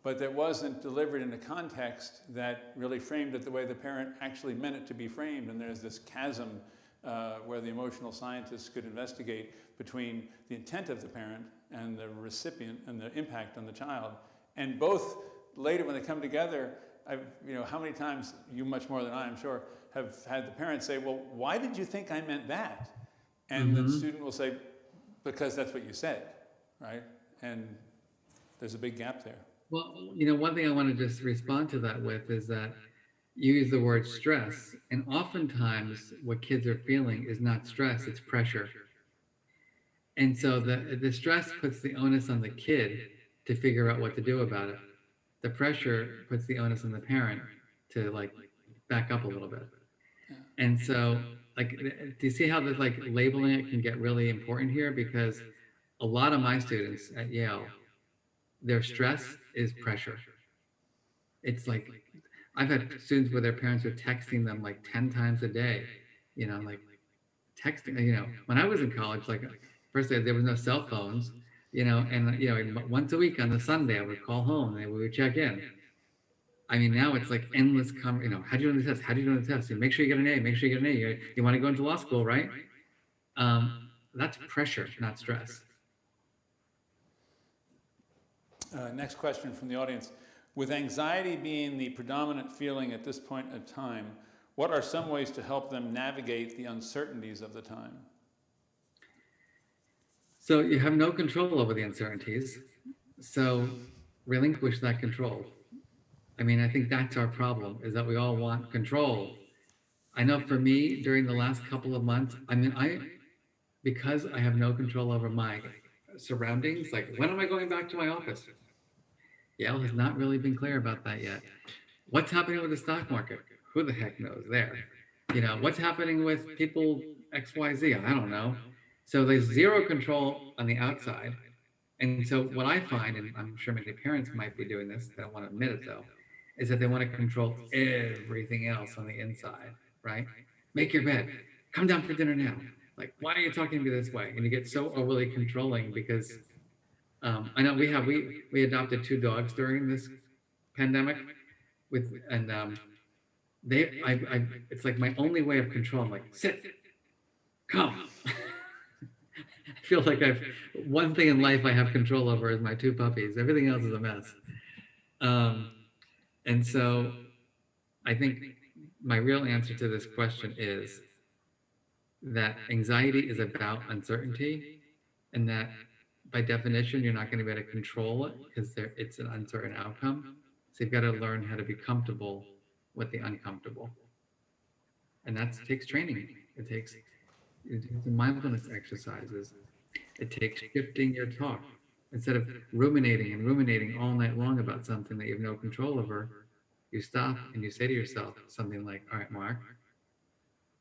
but that wasn't delivered in a context that really framed it the way the parent actually meant it to be framed. And there's this chasm where the emotional scientists could investigate between the intent of the parent and the recipient and the impact on the child. And both later when they come together, how many times, you much more than I, I'm sure, have had the parents say, well, why did you think I meant that? And the student will say, because that's what you said, right? And there's a big gap there. Well, one thing I want to just respond to that with is that you use the word stress, and oftentimes what kids are feeling is not stress, it's pressure. And so the stress puts the onus on the kid to figure out what to do about it. The pressure puts the onus on the parent to back up a little bit. Yeah. And so do you see how labeling it can get really important here? Because a lot of my students at Yale, their stress is pressure. It's I've had students where their parents are texting them 10 times a day, texting, when I was in college, first there was no cell phones, and once a week on the Sunday I would call home and we would check in. I mean, now it's endless, how do you do on the test? How do you do on the test? Make sure you get an A, make sure you get an A. You want to go into law school, right? That's pressure, not stress. Next question from the audience. With anxiety being the predominant feeling at this point in time, what are some ways to help them navigate the uncertainties of the time? So you have no control over the uncertainties. So relinquish that control. I mean, I think that's our problem, is that we all want control. I know for me, during the last couple of months, because I have no control over my surroundings, when am I going back to my office? Yale has not really been clear about that yet. What's happening with the stock market? Who the heck knows there? What's happening with people XYZ? I don't know. So there's zero control on the outside. And so what I find, and I'm sure many parents might be doing this, they don't want to admit it though, is that they want to control everything else on the inside, right? Make your bed. Come down for dinner now. Why are you talking to me this way? And you get so overly controlling because I know we adopted 2 dogs during this pandemic, and it's like my only way of control. I'm like, sit, come. I feel like one thing in life I have control over is my two puppies. Everything else is a mess. And so I think my real answer to this question is that anxiety is about uncertainty, and that by definition, you're not going to be able to control it because it's an uncertain outcome. So you've got to learn how to be comfortable with the uncomfortable. And that takes training. It takes the mindfulness exercises. It takes shifting your talk. Instead of ruminating and ruminating all night long about something that you have no control over, you stop and you say to yourself something like, all right, Mark,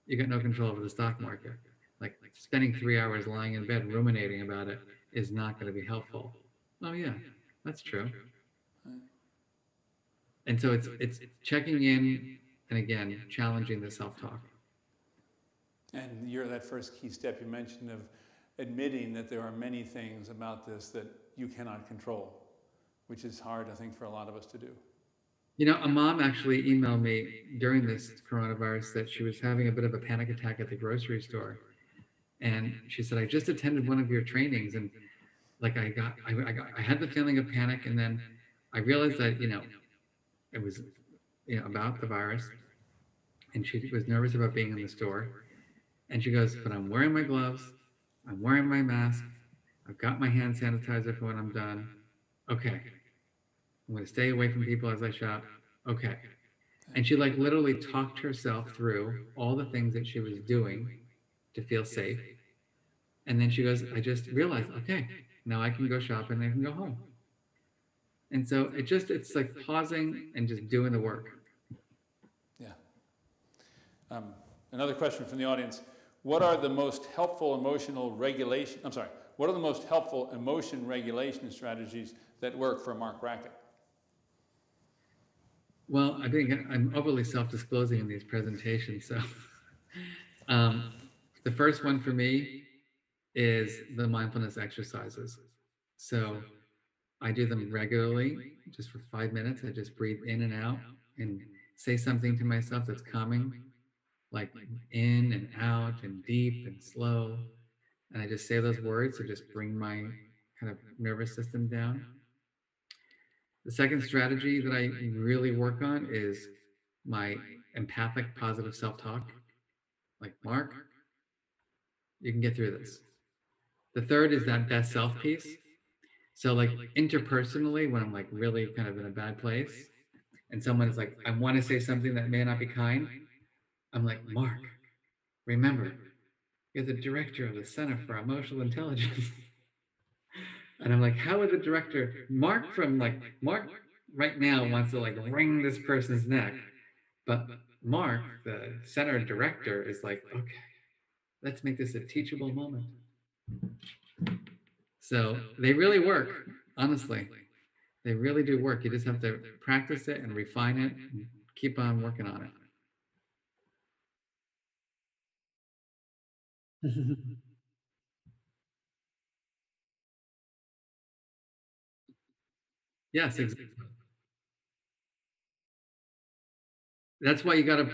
you got no control over the stock market. Like spending 3 hours lying in bed ruminating about it is not going to be helpful. Oh yeah, that's true. And so it's checking in and again challenging the self-talk. And that first key step you mentioned of admitting that there are many things about this that you cannot control, which is hard, I think, for a lot of us to do. You know, a mom actually emailed me during this coronavirus that she was having a bit of a panic attack at the grocery store. And she said, I just attended one of your trainings, and like I had the feeling of panic, and then I realized that, it was, about the virus, and she was nervous about being in the store. And she goes, but I'm wearing my gloves, I'm wearing my mask, I've got my hand sanitizer for when I'm done. Okay. I'm going to stay away from people as I shop. Okay. And she like literally talked herself through all the things that she was doing to feel safe. And then she goes, I just realized, okay, now I can go shop and I can go home. And so it's like pausing and just doing the work. Yeah. Another question from the audience. What are the most helpful what are the most helpful emotion regulation strategies that work for Marc Brackett? Well, I think I'm overly self-disclosing in these presentations. So the first one for me is the mindfulness exercises. So I do them regularly, just for 5 minutes. I just breathe in and out and say something to myself that's calming, like in and out and deep and slow. And I just say those words to just bring my kind of nervous system down. The second strategy that I really work on is my empathic positive self-talk. Like, Mark, you can get through this. The third is that best self piece. So like interpersonally, when I'm like really kind of in a bad place and someone is like, I want to say something that may not be kind, I'm like, Mark, remember, you're the director of the Center for Emotional Intelligence. And I'm like, how would the director, Mark right now wants to like wring this person's neck. But Mark, the center director, is like, okay, let's make this a teachable moment. So they really work, honestly. They really do work. You just have to practice it and refine it and keep on working on it. Yes, exactly. That's why you can't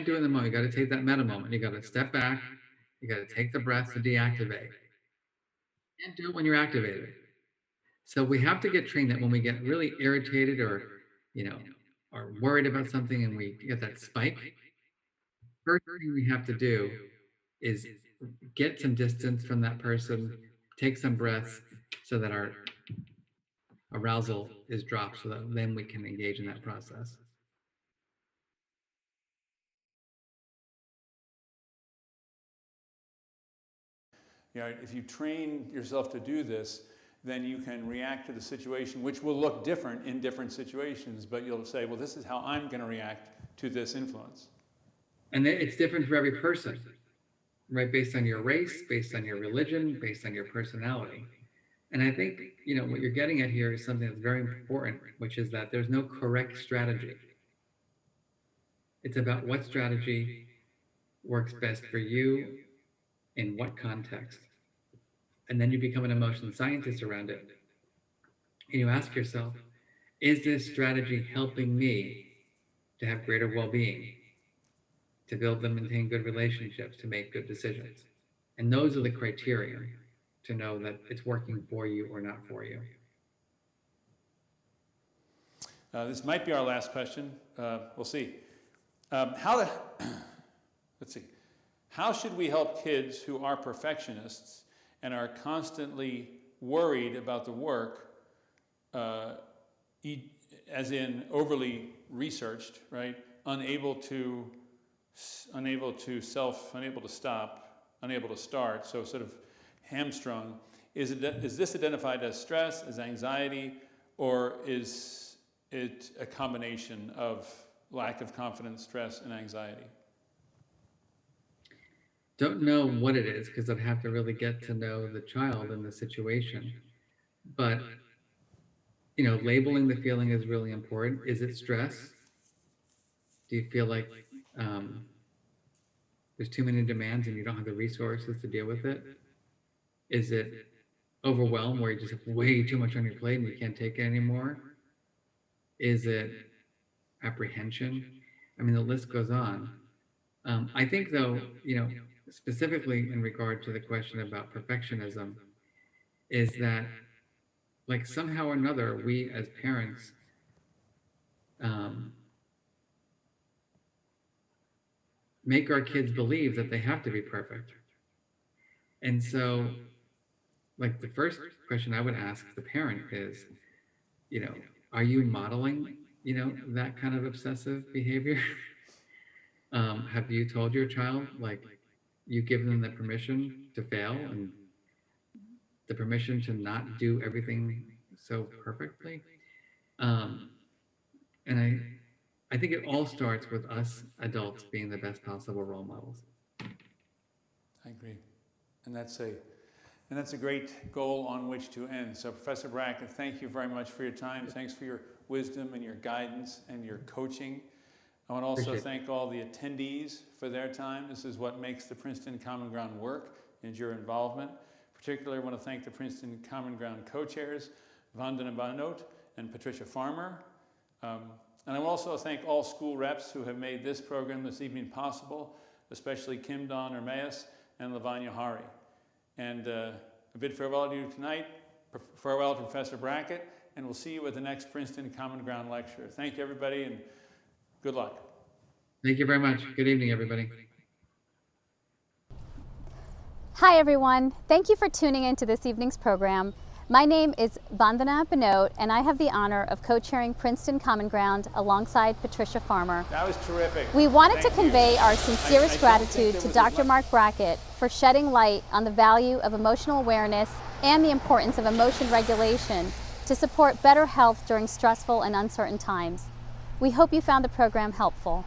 do it in the moment. You got to take that meta moment. You got to step back. You got to take the breath to deactivate. You can't do it when you're activated. So we have to get trained that when we get really irritated or, are worried about something and we get that spike, first thing we have to do is get some distance from that person, take some breaths so that our arousal is dropped so that then we can engage in that process. If you train yourself to do this, then you can react to the situation, which will look different in different situations, but you'll say, well, this is how I'm going to react to this influence. And it's different for every person, right? Based on your race, based on your religion, based on your personality. And I think, what you're getting at here is something that's very important, which is that there's no correct strategy. It's about what strategy works best for you in what context. And then you become an emotion scientist around it. And you ask yourself, is this strategy helping me to have greater well-being, to build and maintain good relationships, to make good decisions. And those are the criteria to know that it's working for you or not for you. This might be our last question. We'll see. Let's see. How should we help kids who are perfectionists and are constantly worried about the work, as in overly researched, right? Unable to stop, unable to start, so sort of hamstrung. Is this identified as stress, as anxiety, or is it a combination of lack of confidence, stress, and anxiety? Don't know what it is, because I'd have to really get to know the child and the situation. But, labeling the feeling is really important. Is it stress? Do you feel like there's too many demands and you don't have the resources to deal with it? Is it overwhelmed, where you just have way too much on your plate and you can't take it anymore? Is it apprehension? I mean, the list goes on. I think, though, specifically in regard to the question about perfectionism, is that, like, somehow or another, we as parents make our kids believe that they have to be perfect. And so, like, the first question I would ask the parent is, are you modeling, that kind of obsessive behavior? Have you told your child, like, you give them the permission to fail and the permission to not do everything so perfectly? And I think it all starts with us adults being the best possible role models. I agree. And that's a great goal on which to end. So, Professor Brackett, thank you very much for your time. Thanks for your wisdom and your guidance and your coaching. I want to also thank all the attendees for their time. This is what makes the Princeton Common Ground work, is your involvement. Particularly, I want to thank the Princeton Common Ground co-chairs, Vandana Banot and Patricia Farmer. And I will also thank all school reps who have made this program this evening possible, especially Kim Dawn Ermaeus and Lavanya Hari. And a bid farewell to you tonight. Farewell to Professor Brackett, and we'll see you at the next Princeton Common Ground lecture. Thank you, everybody, and good luck. Thank you very much. Good evening, everybody. Hi, everyone. Thank you for tuning in to this evening's program. My name is Vandana Banot, and I have the honor of co-chairing Princeton Common Ground alongside Patricia Farmer. That was terrific. We wanted to convey our sincerest gratitude to Dr. Marc Brackett for shedding light on the value of emotional awareness and the importance of emotion regulation to support better health during stressful and uncertain times. We hope you found the program helpful.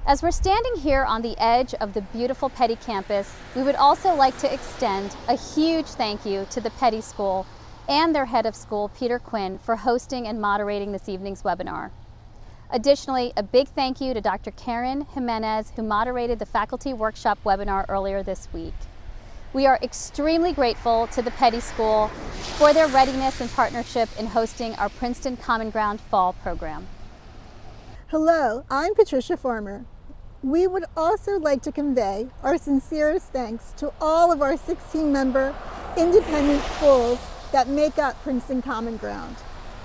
As we're standing here on the edge of the beautiful Peddie campus, we would also like to extend a huge thank you to the Peddie School and their head of school, Peter Quinn, for hosting and moderating this evening's webinar. Additionally, a big thank you to Dr. Karen Jimenez, who moderated the faculty workshop webinar earlier this week. We are extremely grateful to the Peddie School for their readiness and partnership in hosting our Princeton Common Ground Fall program. Hello, I'm Patricia Farmer. We would also like to convey our sincerest thanks to all of our 16-member independent schools that make up Princeton Common Ground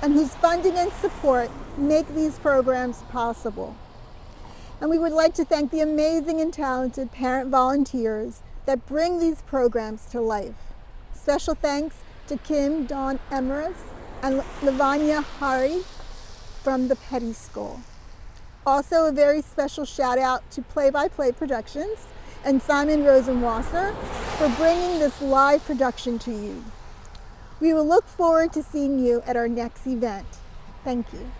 and whose funding and support make these programs possible. And we would like to thank the amazing and talented parent volunteers that bring these programs to life. Special thanks to Kim Dawn Ermaeus and Lavanya Hari from the Peddie School. Also, a very special shout out to Play by Play Productions and Simon Rosenwasser for bringing this live production to you. We will look forward to seeing you at our next event. Thank you.